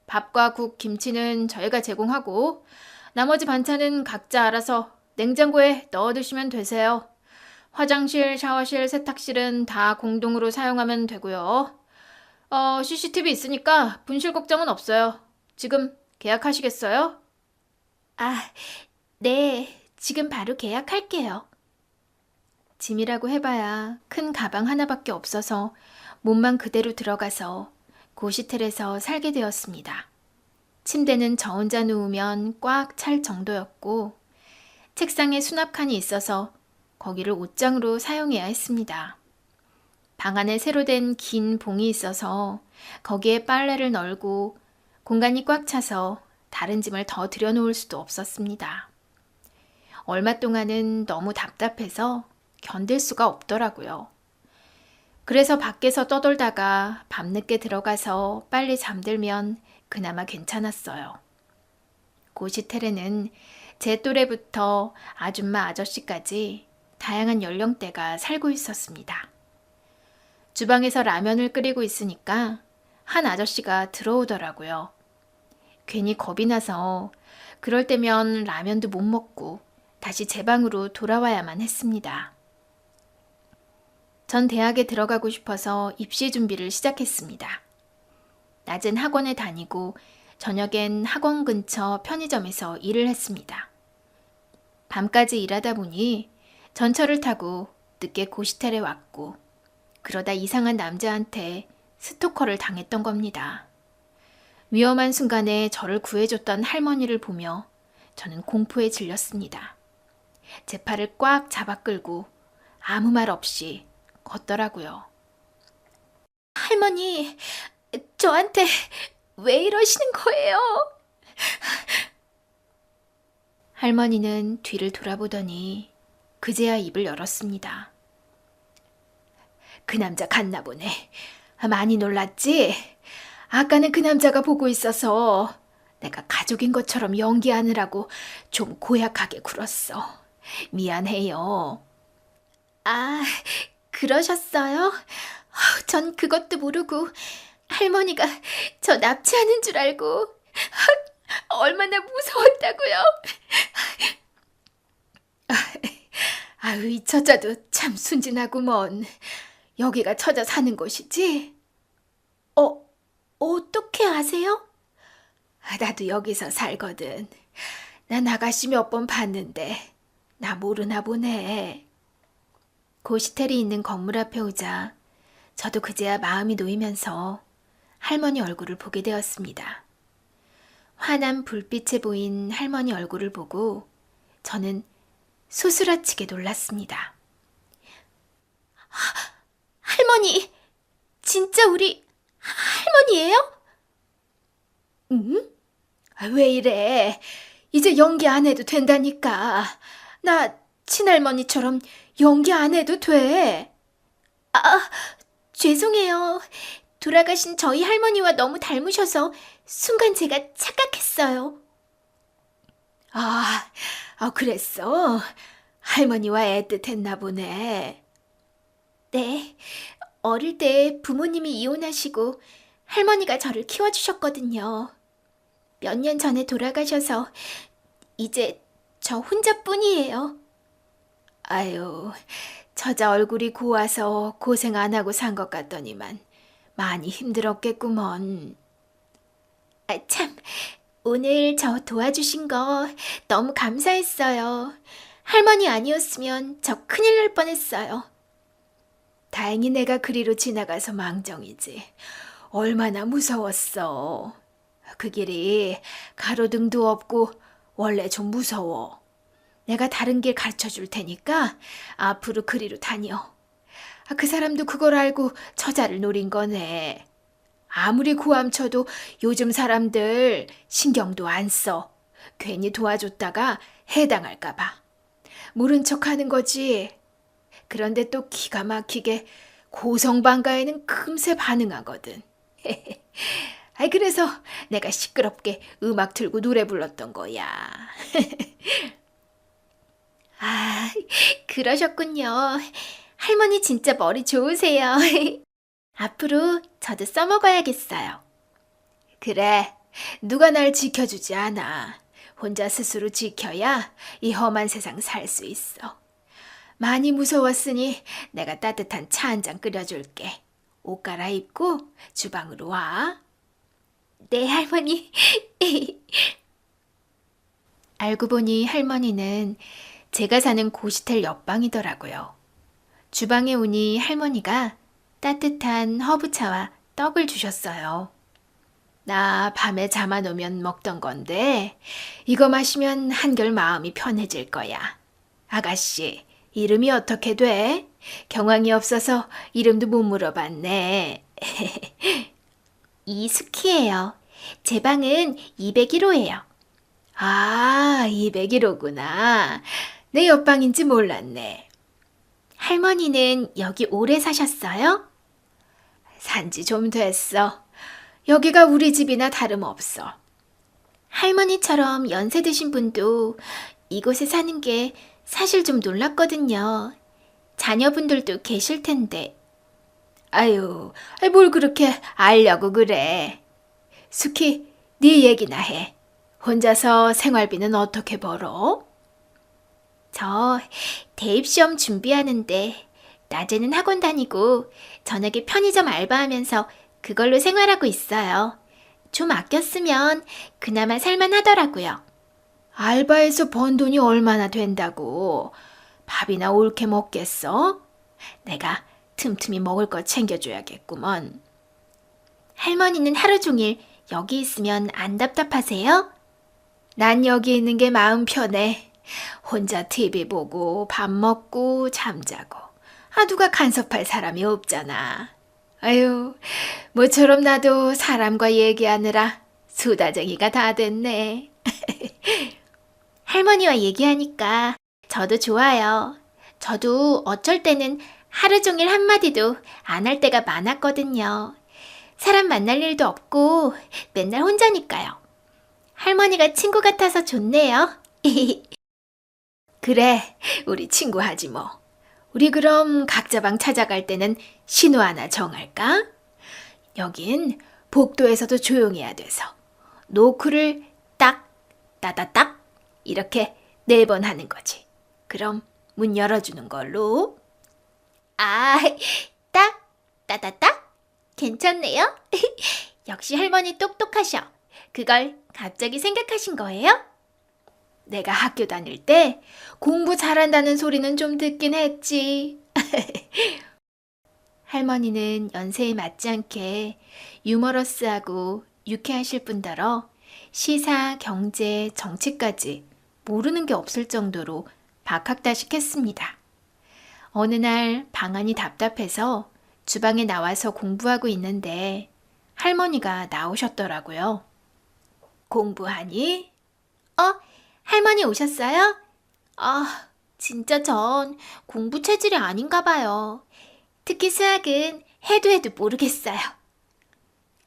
밥과 국, 김치는 저희가 제공하고 나머지 반찬은 각자 알아서 냉장고에 넣어 두시면 되세요. 화장실, 샤워실, 세탁실은 다 공동으로 사용하면 되고요. CCTV 있으니까 분실 걱정은 없어요. 지금 계약하시겠어요? 아, 네. 지금 바로 계약할게요. 짐이라고 해봐야 큰 가방 하나밖에 없어서 몸만 그대로 들어가서 고시텔에서 살게 되었습니다. 침대는 저 혼자 누우면 꽉 찰 정도였고 책상에 수납칸이 있어서 거기를 옷장으로 사용해야 했습니다. 방 안에 새로 된 긴 봉이 있어서 거기에 빨래를 널고 공간이 꽉 차서 다른 짐을 더 들여놓을 수도 없었습니다. 얼마 동안은 너무 답답해서 견딜 수가 없더라고요. 그래서 밖에서 떠돌다가 밤늦게 들어가서 빨리 잠들면 그나마 괜찮았어요. 고시텔에는 제 또래부터 아줌마 아저씨까지 다양한 연령대가 살고 있었습니다. 주방에서 라면을 끓이고 있으니까 한 아저씨가 들어오더라고요. 괜히 겁이 나서 그럴 때면 라면도 못 먹고 다시 제 방으로 돌아와야만 했습니다. 전 대학에 들어가고 싶어서 입시 준비를 시작했습니다. 낮엔 학원에 다니고 저녁엔 학원 근처 편의점에서 일을 했습니다. 밤까지 일하다 보니 전철을 타고 늦게 고시텔에 왔고 그러다 이상한 남자한테 스토커를 당했던 겁니다. 위험한 순간에 저를 구해줬던 할머니를 보며 저는 공포에 질렸습니다. 제 팔을 꽉 잡아 끌고 아무 말 없이 걷더라고요. 할머니, 저한테 왜 이러시는 거예요? 할머니는 뒤를 돌아보더니 그제야 입을 열었습니다. 그 남자 갔나 보네. 많이 놀랐지? 아까는 그 남자가 보고 있어서 내가 가족인 것처럼 연기하느라고 좀 고약하게 굴었어. 미안해요. 아, 그러셨어요? 전 그것도 모르고 할머니가 저 납치하는 줄 알고 얼마나 무서웠다고요. 아유, 이 처자도 참 순진하구먼. 여기가 처자 사는 곳이지? 어떻게 아세요? 나도 여기서 살거든. 난 아가씨 몇 번 봤는데 나 모르나 보네. 고시텔이 있는 건물 앞에 오자 저도 그제야 마음이 놓이면서 할머니 얼굴을 보게 되었습니다. 환한 불빛에 보인 할머니 얼굴을 보고 저는 소스라치게 놀랐습니다. 할머니, 진짜 우리 할머니예요? 응? 왜 이래? 이제 연기 안 해도 된다니까. 나 친할머니처럼 연기 안 해도 돼. 죄송해요. 돌아가신 저희 할머니와 너무 닮으셔서 순간 제가 착각했어요. 그랬어? 할머니와 애틋했나 보네. 네, 어릴 때 부모님이 이혼하시고 할머니가 저를 키워주셨거든요. 몇 년 전에 돌아가셔서 이제 저 혼자뿐이에요. 아유, 처자 얼굴이 고와서 고생 안 하고 산 것 같더니만 많이 힘들었겠구먼. 참, 오늘 저 도와주신 거 너무 감사했어요. 할머니 아니었으면 저 큰일 날 뻔했어요. 다행히 내가 그리로 지나가서 망정이지. 얼마나 무서웠어. 그 길이 가로등도 없고 원래 좀 무서워. 내가 다른 길 가르쳐 줄 테니까 앞으로 그리로 다녀. 그 사람도 그걸 알고 처자를 노린 거네. 아무리 고함쳐도 요즘 사람들 신경도 안 써. 괜히 도와줬다가 해당할까 봐. 모른 척 하는 거지. 그런데 또 기가 막히게 고성방가에는 금세 반응하거든. 그래서 내가 시끄럽게 음악 틀고 노래 불렀던 거야. 아, 그러셨군요. 할머니 진짜 머리 좋으세요. 앞으로 저도 써먹어야겠어요. 그래, 누가 날 지켜주지 않아. 혼자 스스로 지켜야 이 험한 세상 살 수 있어. 많이 무서웠으니 내가 따뜻한 차 한 잔 끓여줄게. 옷 갈아입고 주방으로 와. 네, 할머니. 알고 보니 할머니는 제가 사는 고시텔 옆방이더라고요. 주방에 오니 할머니가 따뜻한 허브차와 떡을 주셨어요. 나 밤에 잠 안 오면 먹던 건데 이거 마시면 한결 마음이 편해질 거야. 아가씨, 이름이 어떻게 돼? 경황이 없어서 이름도 못 물어봤네. 이숙희예요. 제 방은 201호예요. 아, 201호구나. 내 옆방인지 몰랐네. 할머니는 여기 오래 사셨어요? 산지 좀 됐어. 여기가 우리 집이나 다름없어. 할머니처럼 연세 드신 분도 이곳에 사는 게 사실 좀 놀랍거든요. 자녀분들도 계실 텐데. 아유, 뭘 그렇게 알려고 그래. 숙희, 네 얘기나 해. 혼자서 생활비는 어떻게 벌어? 저 대입시험 준비하는데 낮에는 학원 다니고 저녁에 편의점 알바하면서 그걸로 생활하고 있어요. 좀 아꼈으면 그나마 살만하더라고요. 알바에서 번 돈이 얼마나 된다고? 밥이나 옳게 먹겠어? 내가 틈틈이 먹을 거 챙겨줘야겠구먼. 할머니는 하루 종일 여기 있으면 안 답답하세요? 난 여기 있는 게 마음 편해. 혼자 TV 보고 밥 먹고 잠자고. 누가 간섭할 사람이 없잖아. 아유, 모처럼 나도 사람과 얘기하느라 수다쟁이가 다 됐네. 할머니와 얘기하니까 저도 좋아요. 저도 어쩔 때는 하루 종일 한마디도 안 할 때가 많았거든요. 사람 만날 일도 없고 맨날 혼자니까요. 할머니가 친구 같아서 좋네요. 그래, 우리 친구 하지 뭐. 우리 그럼 각자 방 찾아갈 때는 신호 하나 정할까? 여긴 복도에서도 조용해야 돼서 노크를 딱, 따다딱 이렇게 4번 하는 거지. 그럼 문 열어주는 걸로. 아, 딱, 따다딱? 괜찮네요. 역시 할머니 똑똑하셔. 그걸 갑자기 생각하신 거예요? 내가 학교 다닐 때 공부 잘한다는 소리는 좀 듣긴 했지. 할머니는 연세에 맞지 않게 유머러스하고 유쾌하실 뿐더러 시사, 경제, 정치까지 모르는 게 없을 정도로 박학다식했습니다. 어느 날 방안이 답답해서 주방에 나와서 공부하고 있는데 할머니가 나오셨더라고요. 공부하니? 할머니 오셨어요? 진짜 전 공부 체질이 아닌가 봐요. 특히 수학은 해도 모르겠어요.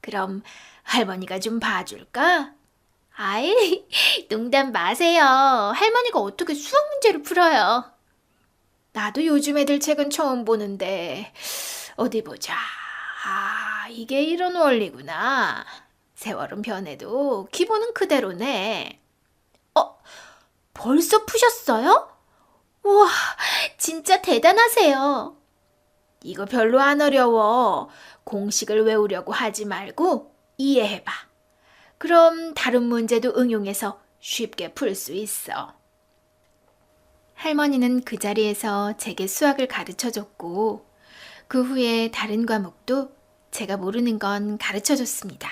그럼 할머니가 좀 봐줄까? 아이, 농담 마세요. 할머니가 어떻게 수학 문제를 풀어요? 나도 요즘 애들 책은 처음 보는데 어디 보자. 이게 이런 원리구나. 세월은 변해도 기본은 그대로네. 벌써 푸셨어요? 우와, 진짜 대단하세요. 이거 별로 안 어려워. 공식을 외우려고 하지 말고 이해해봐. 그럼 다른 문제도 응용해서 쉽게 풀 수 있어. 할머니는 그 자리에서 제게 수학을 가르쳐줬고 그 후에 다른 과목도 제가 모르는 건 가르쳐줬습니다.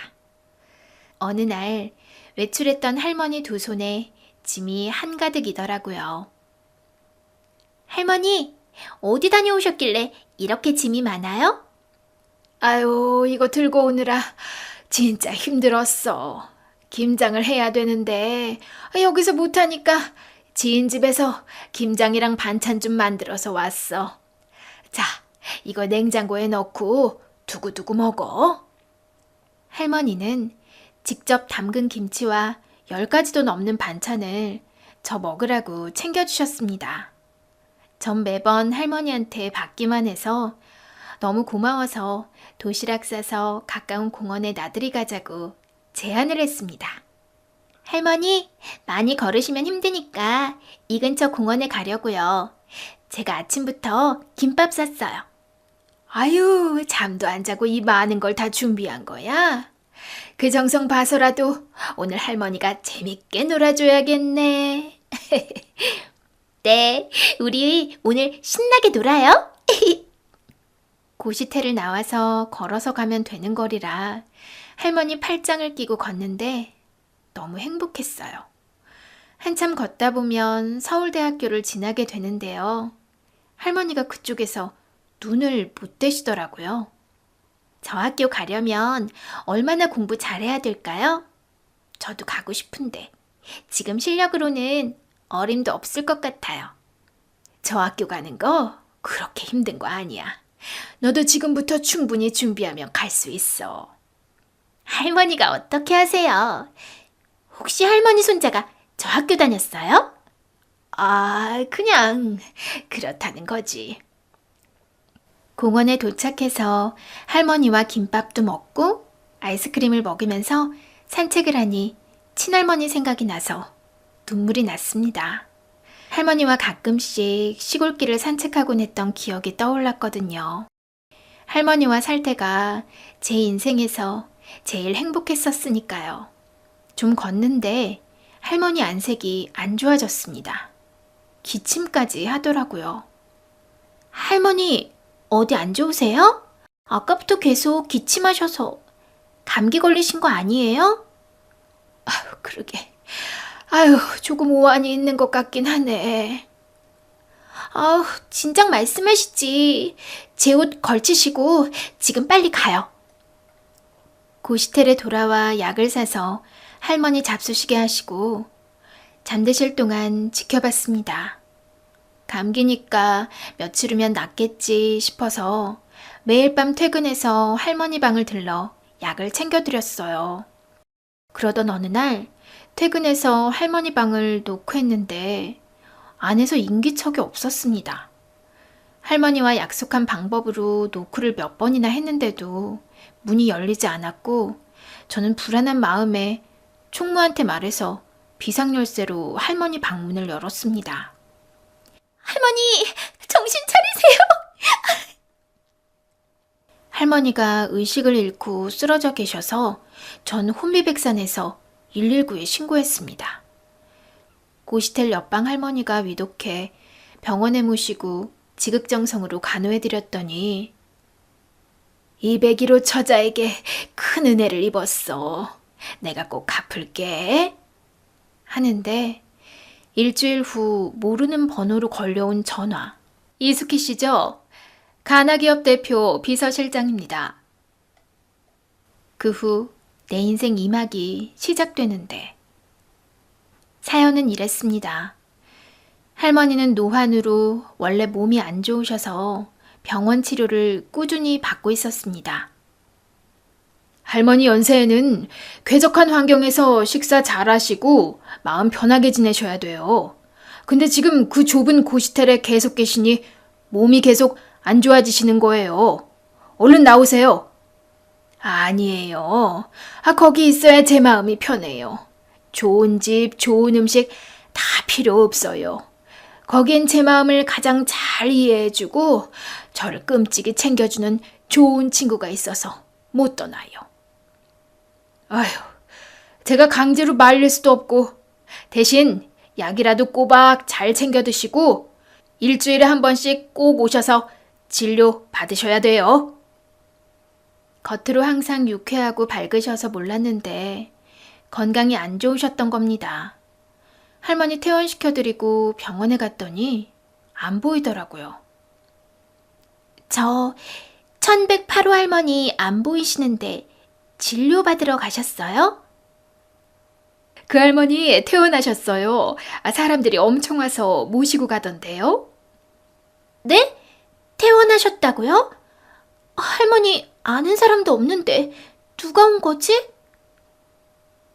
어느 날 외출했던 할머니 2손에 짐이 한가득이더라고요. 할머니, 어디 다녀오셨길래 이렇게 짐이 많아요? 아유, 이거 들고 오느라 진짜 힘들었어. 김장을 해야 되는데 여기서 못하니까 지인 집에서 김장이랑 반찬 좀 만들어서 왔어. 자, 이거 냉장고에 넣고 두고두고 먹어. 할머니는 직접 담근 김치와 10가지도 넘는 반찬을 저 먹으라고 챙겨주셨습니다. 전 매번 할머니한테 받기만 해서 너무 고마워서 도시락 싸서 가까운 공원에 나들이 가자고 제안을 했습니다. 할머니, 많이 걸으시면 힘드니까 이 근처 공원에 가려고요. 제가 아침부터 김밥 쌌어요. 아유, 잠도 안 자고 이 많은 걸 다 준비한 거야? 그 정성 봐서라도 오늘 할머니가 재밌게 놀아줘야겠네. 네, 우리 오늘 신나게 놀아요. 고시태를 나와서 걸어서 가면 되는 거리라 할머니 팔짱을 끼고 걷는데 너무 행복했어요. 한참 걷다 보면 서울대학교를 지나게 되는데요. 할머니가 그쪽에서 눈을 못 떼시더라고요. 저 학교 가려면 얼마나 공부 잘해야 될까요? 저도 가고 싶은데 지금 실력으로는 어림도 없을 것 같아요. 저 학교 가는 거 그렇게 힘든 거 아니야. 너도 지금부터 충분히 준비하면 갈 수 있어. 할머니가 어떻게 하세요? 혹시 할머니 손자가 저 학교 다녔어요? 아, 그냥 그렇다는 거지. 공원에 도착해서 할머니와 김밥도 먹고 아이스크림을 먹으면서 산책을 하니 친할머니 생각이 나서 눈물이 났습니다. 할머니와 가끔씩 시골길을 산책하곤 했던 기억이 떠올랐거든요. 할머니와 살 때가 제 인생에서 제일 행복했었으니까요. 좀 걷는데 할머니 안색이 안 좋아졌습니다. 기침까지 하더라고요. 할머니, 어디 안 좋으세요? 아까부터 계속 기침하셔서 감기 걸리신 거 아니에요? 아유, 그러게. 아유, 조금 오한이 있는 것 같긴 하네. 아우, 진작 말씀하시지. 제 옷 걸치시고 지금 빨리 가요. 고시텔에 돌아와 약을 사서 할머니 잡수시게 하시고 잠드실 동안 지켜봤습니다. 감기니까 며칠 후면 낫겠지 싶어서 매일 밤 퇴근해서 할머니 방을 들러 약을 챙겨드렸어요. 그러던 어느 날 퇴근해서 할머니 방을 노크했는데 안에서 인기척이 없었습니다. 할머니와 약속한 방법으로 노크를 몇 번이나 했는데도 문이 열리지 않았고 저는 불안한 마음에 총무한테 말해서 비상열쇠로 할머니 방문을 열었습니다. 할머니, 정신 차리세요. 할머니가 의식을 잃고 쓰러져 계셔서 전 혼비백산해서 119에 신고했습니다. 고시텔 옆방 할머니가 위독해 병원에 모시고 지극정성으로 간호해드렸더니 201호 처자에게 큰 은혜를 입었어. 내가 꼭 갚을게. 하는데 일주일 후 모르는 번호로 걸려온 전화. 이수키 씨죠? 가나기업 대표 비서실장입니다. 그 후 내 인생 2막이 시작되는데 사연은 이랬습니다. 할머니는 노환으로 원래 몸이 안 좋으셔서 병원 치료를 꾸준히 받고 있었습니다. 할머니 연세에는 쾌적한 환경에서 식사 잘 하시고 마음 편하게 지내셔야 돼요. 근데 지금 그 좁은 고시텔에 계속 계시니 몸이 계속 안 좋아지시는 거예요. 얼른 나오세요. 아니에요. 거기 있어야 제 마음이 편해요. 좋은 집, 좋은 음식 다 필요 없어요. 거긴 제 마음을 가장 잘 이해해주고 저를 끔찍이 챙겨주는 좋은 친구가 있어서 못 떠나요. 아휴, 제가 강제로 말릴 수도 없고 대신 약이라도 꼬박 잘 챙겨 드시고 일주일에 한 번씩 꼭 오셔서 진료 받으셔야 돼요. 겉으로 항상 유쾌하고 밝으셔서 몰랐는데 건강이 안 좋으셨던 겁니다. 할머니 퇴원시켜드리고 병원에 갔더니 안 보이더라고요. 저 1108호 할머니 안 보이시는데 진료받으러 가셨어요? 그 할머니 퇴원하셨어요. 사람들이 엄청 와서 모시고 가던데요. 네? 퇴원하셨다고요? 할머니 아는 사람도 없는데 누가 온 거지?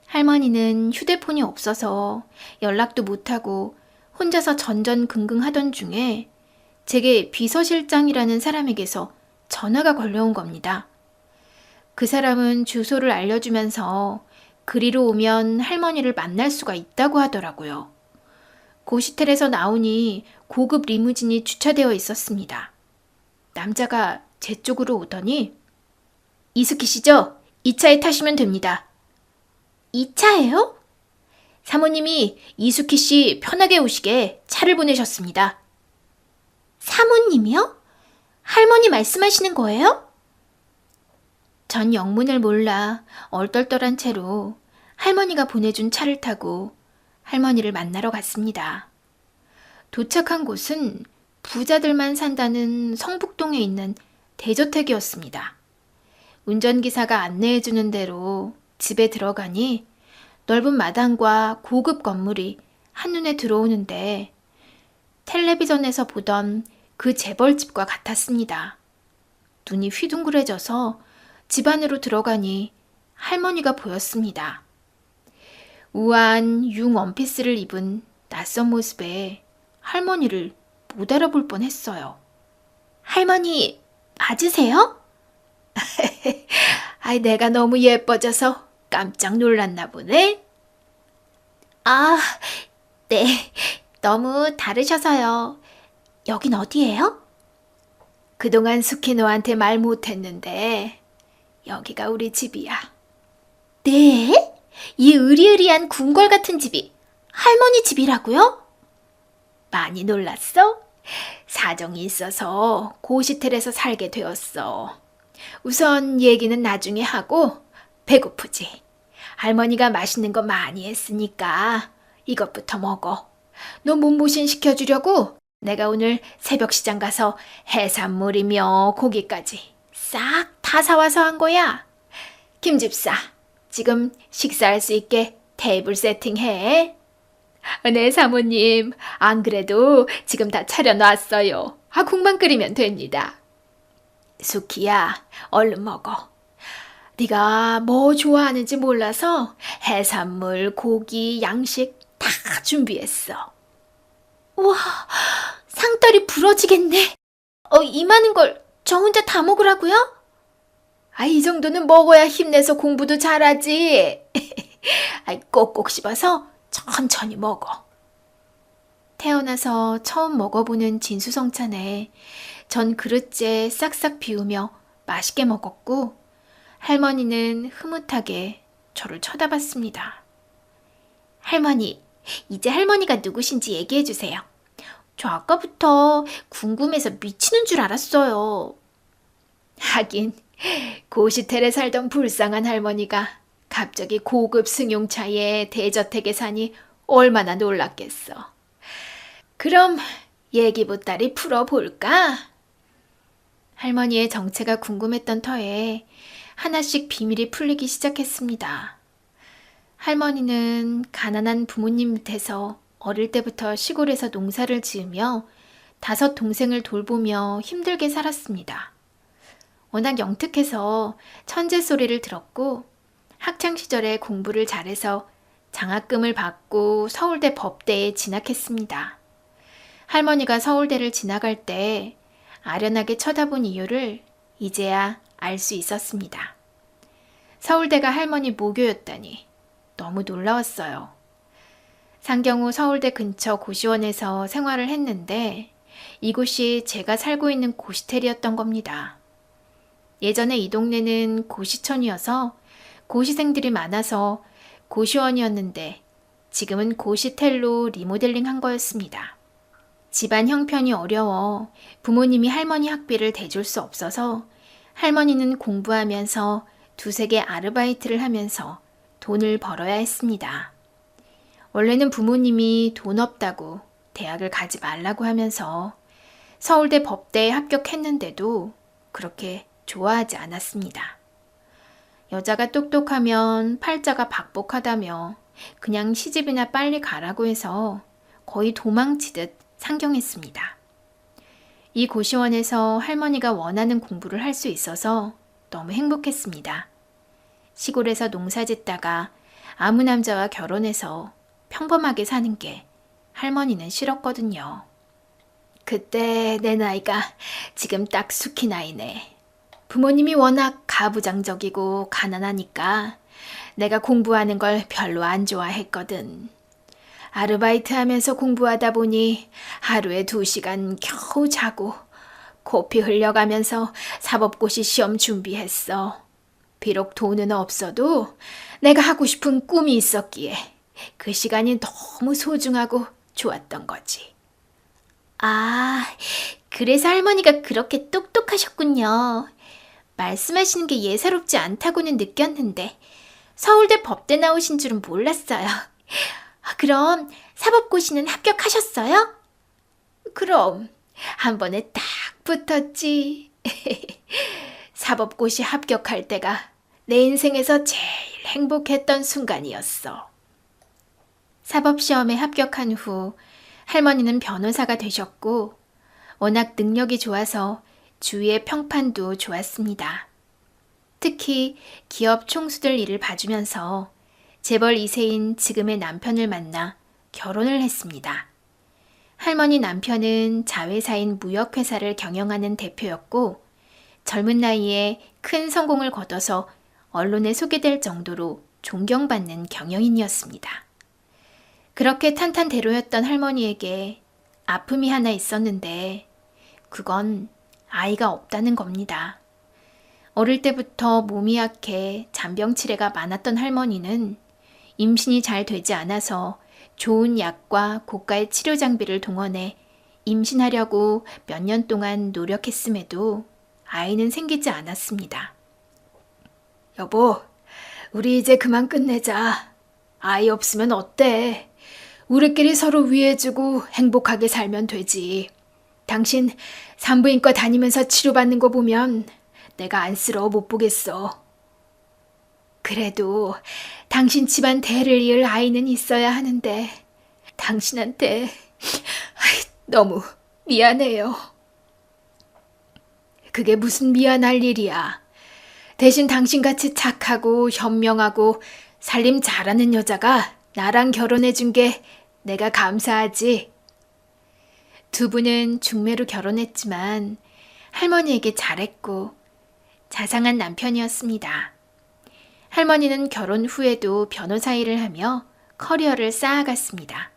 할머니는 휴대폰이 없어서 연락도 못하고 혼자서 전전긍긍하던 중에 제게 비서실장이라는 사람에게서 전화가 걸려온 겁니다. 그 사람은 주소를 알려주면서 그리로 오면 할머니를 만날 수가 있다고 하더라고요. 고시텔에서 나오니 고급 리무진이 주차되어 있었습니다. 남자가 제 쪽으로 오더니 이수키 씨죠? 이 차에 타시면 됩니다. 이 차예요? 사모님이 이수키 씨 편하게 오시게 차를 보내셨습니다. 사모님이요? 할머니 말씀하시는 거예요? 전 영문을 몰라 얼떨떨한 채로 할머니가 보내준 차를 타고 할머니를 만나러 갔습니다. 도착한 곳은 부자들만 산다는 성북동에 있는 대저택이었습니다. 운전기사가 안내해주는 대로 집에 들어가니 넓은 마당과 고급 건물이 한눈에 들어오는데 텔레비전에서 보던 그 재벌집과 같았습니다. 눈이 휘둥그레져서 집 안으로 들어가니 할머니가 보였습니다. 우아한 융 원피스를 입은 낯선 모습에 할머니를 못 알아볼 뻔했어요. 할머니 맞으세요? 아이, 내가 너무 예뻐져서 깜짝 놀랐나 보네. 아, 네. 너무 다르셔서요. 여긴 어디예요? 그동안 수키 너한테 말 못했는데 여기가 우리 집이야. 네? 이 으리으리한 궁궐 같은 집이 할머니 집이라고요? 많이 놀랐어? 사정이 있어서 고시텔에서 살게 되었어. 우선 얘기는 나중에 하고 배고프지? 할머니가 맛있는 거 많이 했으니까 이것부터 먹어. 너 몸보신 시켜주려고 내가 오늘 새벽 시장 가서 해산물이며 고기까지 싹 다 사와서 한 거야. 김집사, 지금 식사할 수 있게 테이블 세팅해. 네, 사모님. 안 그래도 지금 다 차려놨어요. 국만 끓이면 됩니다. 수키야, 얼른 먹어. 네가 뭐 좋아하는지 몰라서 해산물, 고기, 양식 다 준비했어. 우와, 상다리 부러지겠네. 이 많은 걸 저 혼자 다 먹으라고요? 이 정도는 먹어야 힘내서 공부도 잘하지. 꼭꼭 씹어서 천천히 먹어. 태어나서 처음 먹어보는 진수성찬에 전 그릇째 싹싹 비우며 맛있게 먹었고 할머니는 흐뭇하게 저를 쳐다봤습니다. 할머니, 이제 할머니가 누구신지 얘기해 주세요. 저 아까부터 궁금해서 미치는 줄 알았어요. 하긴 고시텔에 살던 불쌍한 할머니가 갑자기 고급 승용차에 대저택에 사니 얼마나 놀랐겠어. 그럼 얘기 보따리 풀어볼까? 할머니의 정체가 궁금했던 터에 하나씩 비밀이 풀리기 시작했습니다. 할머니는 가난한 부모님 밑에서 어릴 때부터 시골에서 농사를 지으며 5 동생을 돌보며 힘들게 살았습니다. 워낙 영특해서 천재 소리를 들었고 학창시절에 공부를 잘해서 장학금을 받고 서울대 법대에 진학했습니다. 할머니가 서울대를 진학할 때 아련하게 쳐다본 이유를 이제야 알 수 있었습니다. 서울대가 할머니 모교였다니 너무 놀라웠어요. 상경 후 서울대 근처 고시원에서 생활을 했는데 이곳이 제가 살고 있는 고시텔이었던 겁니다. 예전에 이 동네는 고시촌이어서 고시생들이 많아서 고시원이었는데 지금은 고시텔로 리모델링 한 거였습니다. 집안 형편이 어려워 부모님이 할머니 학비를 대줄 수 없어서 할머니는 공부하면서 2-3개 아르바이트를 하면서 돈을 벌어야 했습니다. 원래는 부모님이 돈 없다고 대학을 가지 말라고 하면서 서울대 법대에 합격했는데도 그렇게 좋아하지 않았습니다. 여자가 똑똑하면 팔자가 박복하다며 그냥 시집이나 빨리 가라고 해서 거의 도망치듯 상경했습니다. 이 고시원에서 할머니가 원하는 공부를 할 수 있어서 너무 행복했습니다. 시골에서 농사 짓다가 아무 남자와 결혼해서 평범하게 사는 게 할머니는 싫었거든요. 그때 내 나이가 지금 딱 수키 나이네. 부모님이 워낙 가부장적이고 가난하니까 내가 공부하는 걸 별로 안 좋아했거든. 아르바이트 하면서 공부하다 보니 하루에 2시간 겨우 자고 코피 흘려가면서 사법고시 시험 준비했어. 비록 돈은 없어도 내가 하고 싶은 꿈이 있었기에 그 시간이 너무 소중하고 좋았던 거지. 아, 그래서 할머니가 그렇게 똑똑하셨군요. 말씀하시는 게 예사롭지 않다고는 느꼈는데 서울대 법대 나오신 줄은 몰랐어요. 그럼 사법고시는 합격하셨어요? 그럼 한 번에 딱 붙었지. 사법고시 합격할 때가 내 인생에서 제일 행복했던 순간이었어. 사법시험에 합격한 후 할머니는 변호사가 되셨고 워낙 능력이 좋아서 주위의 평판도 좋았습니다. 특히 기업 총수들 일을 봐주면서 재벌 2세인 지금의 남편을 만나 결혼을 했습니다. 할머니 남편은 자회사인 무역회사를 경영하는 대표였고 젊은 나이에 큰 성공을 거둬서 언론에 소개될 정도로 존경받는 경영인이었습니다. 그렇게 탄탄대로였던 할머니에게 아픔이 하나 있었는데 그건 아이가 없다는 겁니다. 어릴 때부터 몸이 약해 잔병치레가 많았던 할머니는 임신이 잘 되지 않아서 좋은 약과 고가의 치료 장비를 동원해 임신하려고 몇 년 동안 노력했음에도 아이는 생기지 않았습니다. 여보, 우리 이제 그만 끝내자. 아이 없으면 어때? 우리끼리 서로 위해주고 행복하게 살면 되지. 당신 산부인과 다니면서 치료받는 거 보면 내가 안쓰러워 못 보겠어. 그래도 당신 집안 대를 이을 아이는 있어야 하는데 당신한테 너무 미안해요. 그게 무슨 미안할 일이야. 대신 당신같이 착하고 현명하고 살림 잘하는 여자가 나랑 결혼해준 게 내가 감사하지. 두 분은 중매로 결혼했지만 할머니에게 잘했고 자상한 남편이었습니다. 할머니는 결혼 후에도 변호사 일을 하며 커리어를 쌓아갔습니다.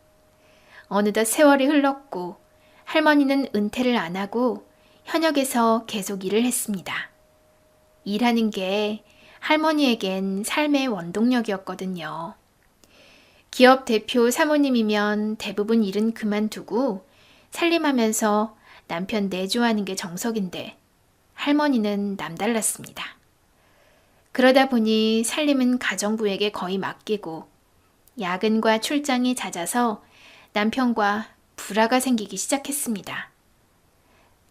어느덧 세월이 흘렀고 할머니는 은퇴를 안 하고 현역에서 계속 일을 했습니다. 일하는 게 할머니에겐 삶의 원동력이었거든요. 기업 대표 사모님이면 대부분 일은 그만두고 살림하면서 남편 내조하는 게 정석인데 할머니는 남달랐습니다. 그러다 보니 살림은 가정부에게 거의 맡기고 야근과 출장이 잦아서 남편과 불화가 생기기 시작했습니다.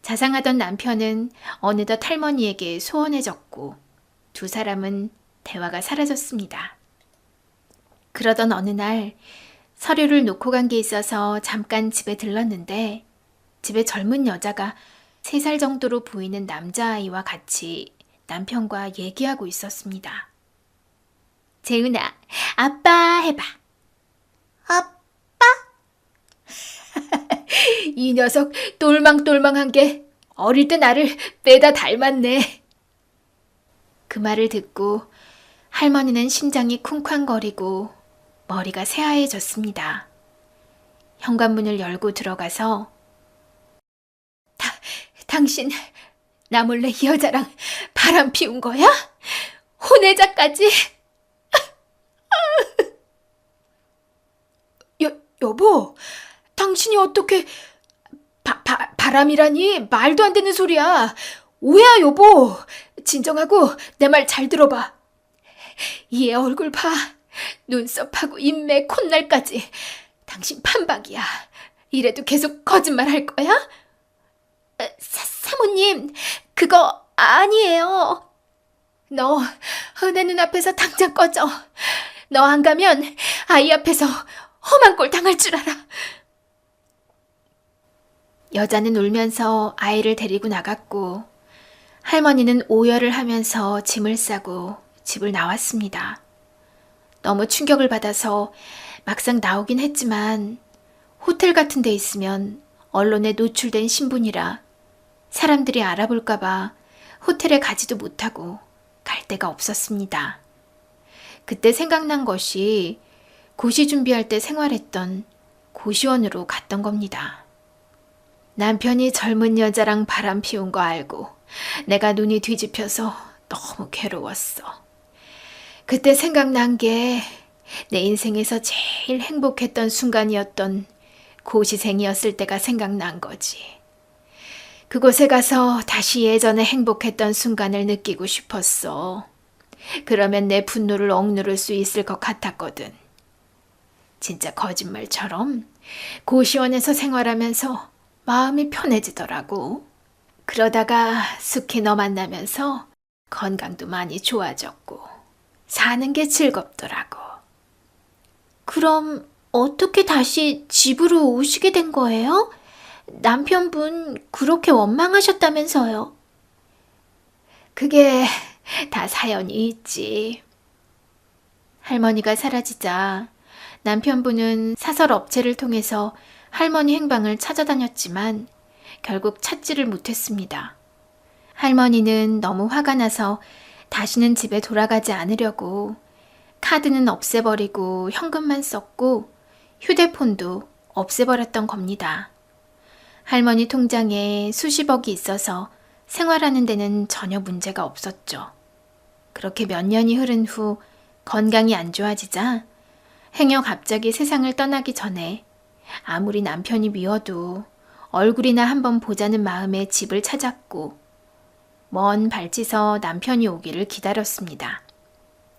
자상하던 남편은 어느덧 할머니에게 소원해졌고 두 사람은 대화가 사라졌습니다. 그러던 어느 날 서류를 놓고 간 게 있어서 잠깐 집에 들렀는데 집에 젊은 여자가 3살 정도로 보이는 남자아이와 같이 남편과 얘기하고 있었습니다. 재훈아, 아빠 해봐. 이 녀석 똘망똘망한 게 어릴 때 나를 빼다 닮았네. 그 말을 듣고 할머니는 심장이 쿵쾅거리고 머리가 새하얘졌습니다. 현관문을 열고 들어가서 당신 나 몰래 이 여자랑 바람 피운 거야? 혼외자까지? 여보, 당신이 어떻게 바람이라니 말도 안 되는 소리야. 오해야 여보. 진정하고 내 말 잘 들어봐. 얘 얼굴 봐. 눈썹하고 인매 콧날까지. 당신 판박이야. 이래도 계속 거짓말 할 거야? 사모님, 그거 아니에요. 너 내 눈앞에서 당장 꺼져. 너 안 가면 아이 앞에서 험한 꼴 당할 줄 알아. 여자는 울면서 아이를 데리고 나갔고 할머니는 오열을 하면서 짐을 싸고 집을 나왔습니다. 너무 충격을 받아서 막상 나오긴 했지만 호텔 같은 데 있으면 언론에 노출된 신분이라 사람들이 알아볼까봐 호텔에 가지도 못하고 갈 데가 없었습니다. 그때 생각난 것이 고시 준비할 때 생활했던 고시원으로 갔던 겁니다. 남편이 젊은 여자랑 바람 피운 거 알고 내가 눈이 뒤집혀서 너무 괴로웠어. 그때 생각난 게 내 인생에서 제일 행복했던 순간이었던 고시생이었을 때가 생각난 거지. 그곳에 가서 다시 예전에 행복했던 순간을 느끼고 싶었어. 그러면 내 분노를 억누를 수 있을 것 같았거든. 진짜 거짓말처럼 고시원에서 생활하면서 마음이 편해지더라고. 그러다가 숙희 너 만나면서 건강도 많이 좋아졌고 사는 게 즐겁더라고. 그럼 어떻게 다시 집으로 오시게 된 거예요? 남편분 그렇게 원망하셨다면서요. 그게 다 사연이 있지. 할머니가 사라지자 남편분은 사설 업체를 통해서 할머니 행방을 찾아다녔지만 결국 찾지를 못했습니다. 할머니는 너무 화가 나서 다시는 집에 돌아가지 않으려고 카드는 없애버리고 현금만 썼고 휴대폰도 없애버렸던 겁니다. 할머니 통장에 수십억이 있어서 생활하는 데는 전혀 문제가 없었죠. 그렇게 몇 년이 흐른 후 건강이 안 좋아지자 행여 갑자기 세상을 떠나기 전에 아무리 남편이 미워도 얼굴이나 한번 보자는 마음에 집을 찾았고 먼 발치서 남편이 오기를 기다렸습니다.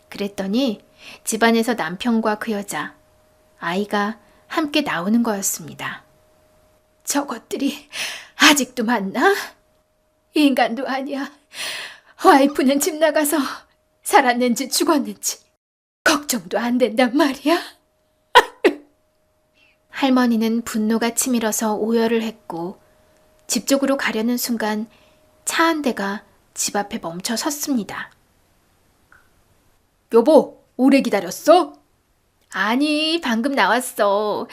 그랬더니 집안에서 남편과 그 여자, 아이가 함께 나오는 거였습니다. 저것들이 아직도 만나? 인간도 아니야. 와이프는 집 나가서 살았는지 죽었는지 걱정도 안 된단 말이야. 할머니는 분노가 치밀어서 오열을 했고 집 쪽으로 가려는 순간 차 한 대가 집 앞에 멈춰 섰습니다. 여보, 오래 기다렸어? 아니, 방금 나왔어.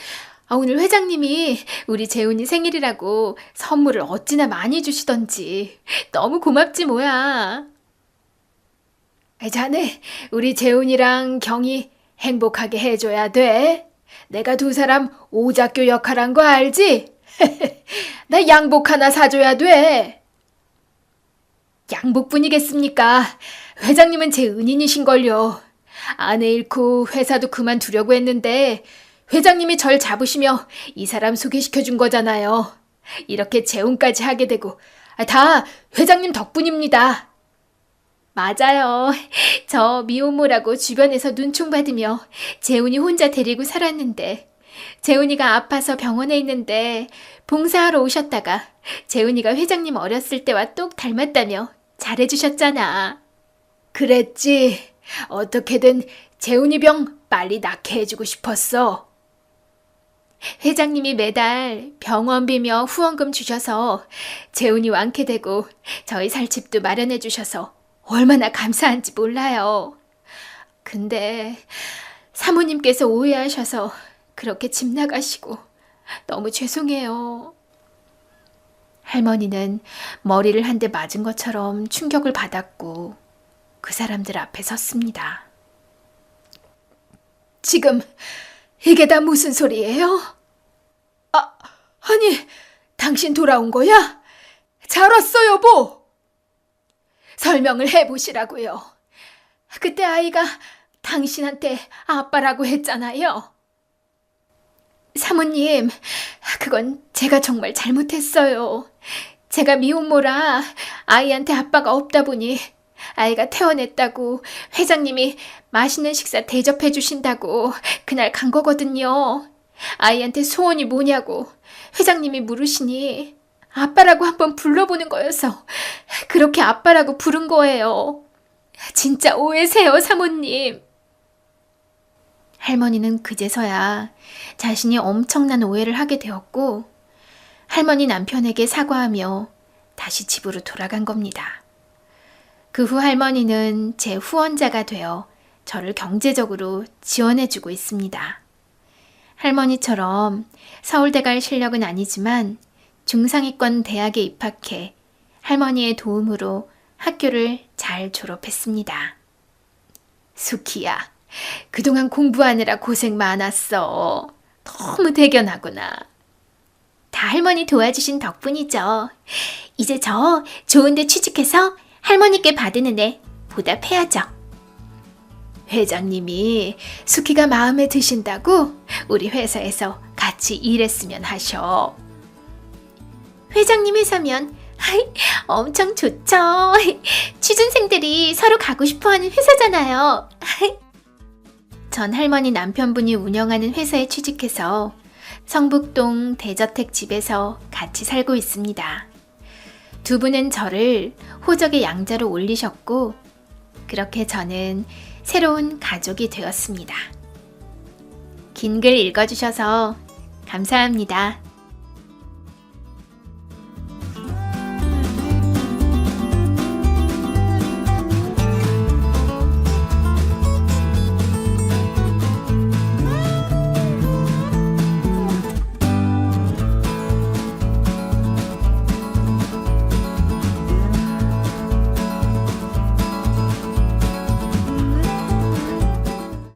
오늘 회장님이 우리 재훈이 생일이라고 선물을 어찌나 많이 주시던지 너무 고맙지 뭐야. 자네, 우리 재훈이랑 경이 행복하게 해줘야 돼. 내가 두 사람 오작교 역할한 거 알지? 나 양복 하나 사줘야 돼. 양복뿐이겠습니까? 회장님은 제 은인이신걸요. 아내 잃고 회사도 그만두려고 했는데 회장님이 절 잡으시며 이 사람 소개시켜준 거잖아요. 이렇게 재혼까지 하게 되고 다 회장님 덕분입니다. 맞아요. 저 미혼모라고 주변에서 눈총 받으며 재훈이 혼자 데리고 살았는데 재훈이가 아파서 병원에 있는데 봉사하러 오셨다가 재훈이가 회장님 어렸을 때와 똑 닮았다며 잘해주셨잖아. 그랬지. 어떻게든 재훈이 병 빨리 낫게 해주고 싶었어. 회장님이 매달 병원비며 후원금 주셔서 재훈이 완쾌되고 저희 살 집도 마련해 주셔서 얼마나 감사한지 몰라요. 근데 사모님께서 오해하셔서 그렇게 집 나가시고 너무 죄송해요. 할머니는 머리를 한 대 맞은 것처럼 충격을 받았고 그 사람들 앞에 섰습니다. 지금 이게 다 무슨 소리예요? 아니, 당신 돌아온 거야? 잘 왔어, 여보. 설명을 해보시라고요. 그때 아이가 당신한테 아빠라고 했잖아요. 사모님, 그건 제가 정말 잘못했어요. 제가 미혼모라 아이한테 아빠가 없다 보니 아이가 태어났다고 회장님이 맛있는 식사 대접해 주신다고 그날 간 거거든요. 아이한테 소원이 뭐냐고 회장님이 물으시니 아빠라고 한번 불러보는 거여서 그렇게 아빠라고 부른 거예요. 진짜 오해세요, 사모님. 할머니는 그제서야 자신이 엄청난 오해를 하게 되었고 할머니 남편에게 사과하며 다시 집으로 돌아간 겁니다. 그 후 할머니는 제 후원자가 되어 저를 경제적으로 지원해주고 있습니다. 할머니처럼 서울대 갈 실력은 아니지만 중상위권 대학에 입학해 할머니의 도움으로 학교를 잘 졸업했습니다. 수키야, 그동안 공부하느라 고생 많았어. 너무 대견하구나. 다 할머니 도와주신 덕분이죠. 이제 저 좋은데 취직해서 할머니께 받은 은혜 보답해야죠. 회장님이 수키가 마음에 드신다고 우리 회사에서 같이 일했으면 하셔. 회장님 회사면 엄청 좋죠. 취준생들이 서로 가고 싶어하는 회사잖아요. 전 할머니 남편분이 운영하는 회사에 취직해서 성북동 대저택 집에서 같이 살고 있습니다. 두 분은 저를 호적의 양자로 올리셨고 그렇게 저는 새로운 가족이 되었습니다. 긴 글 읽어주셔서 감사합니다.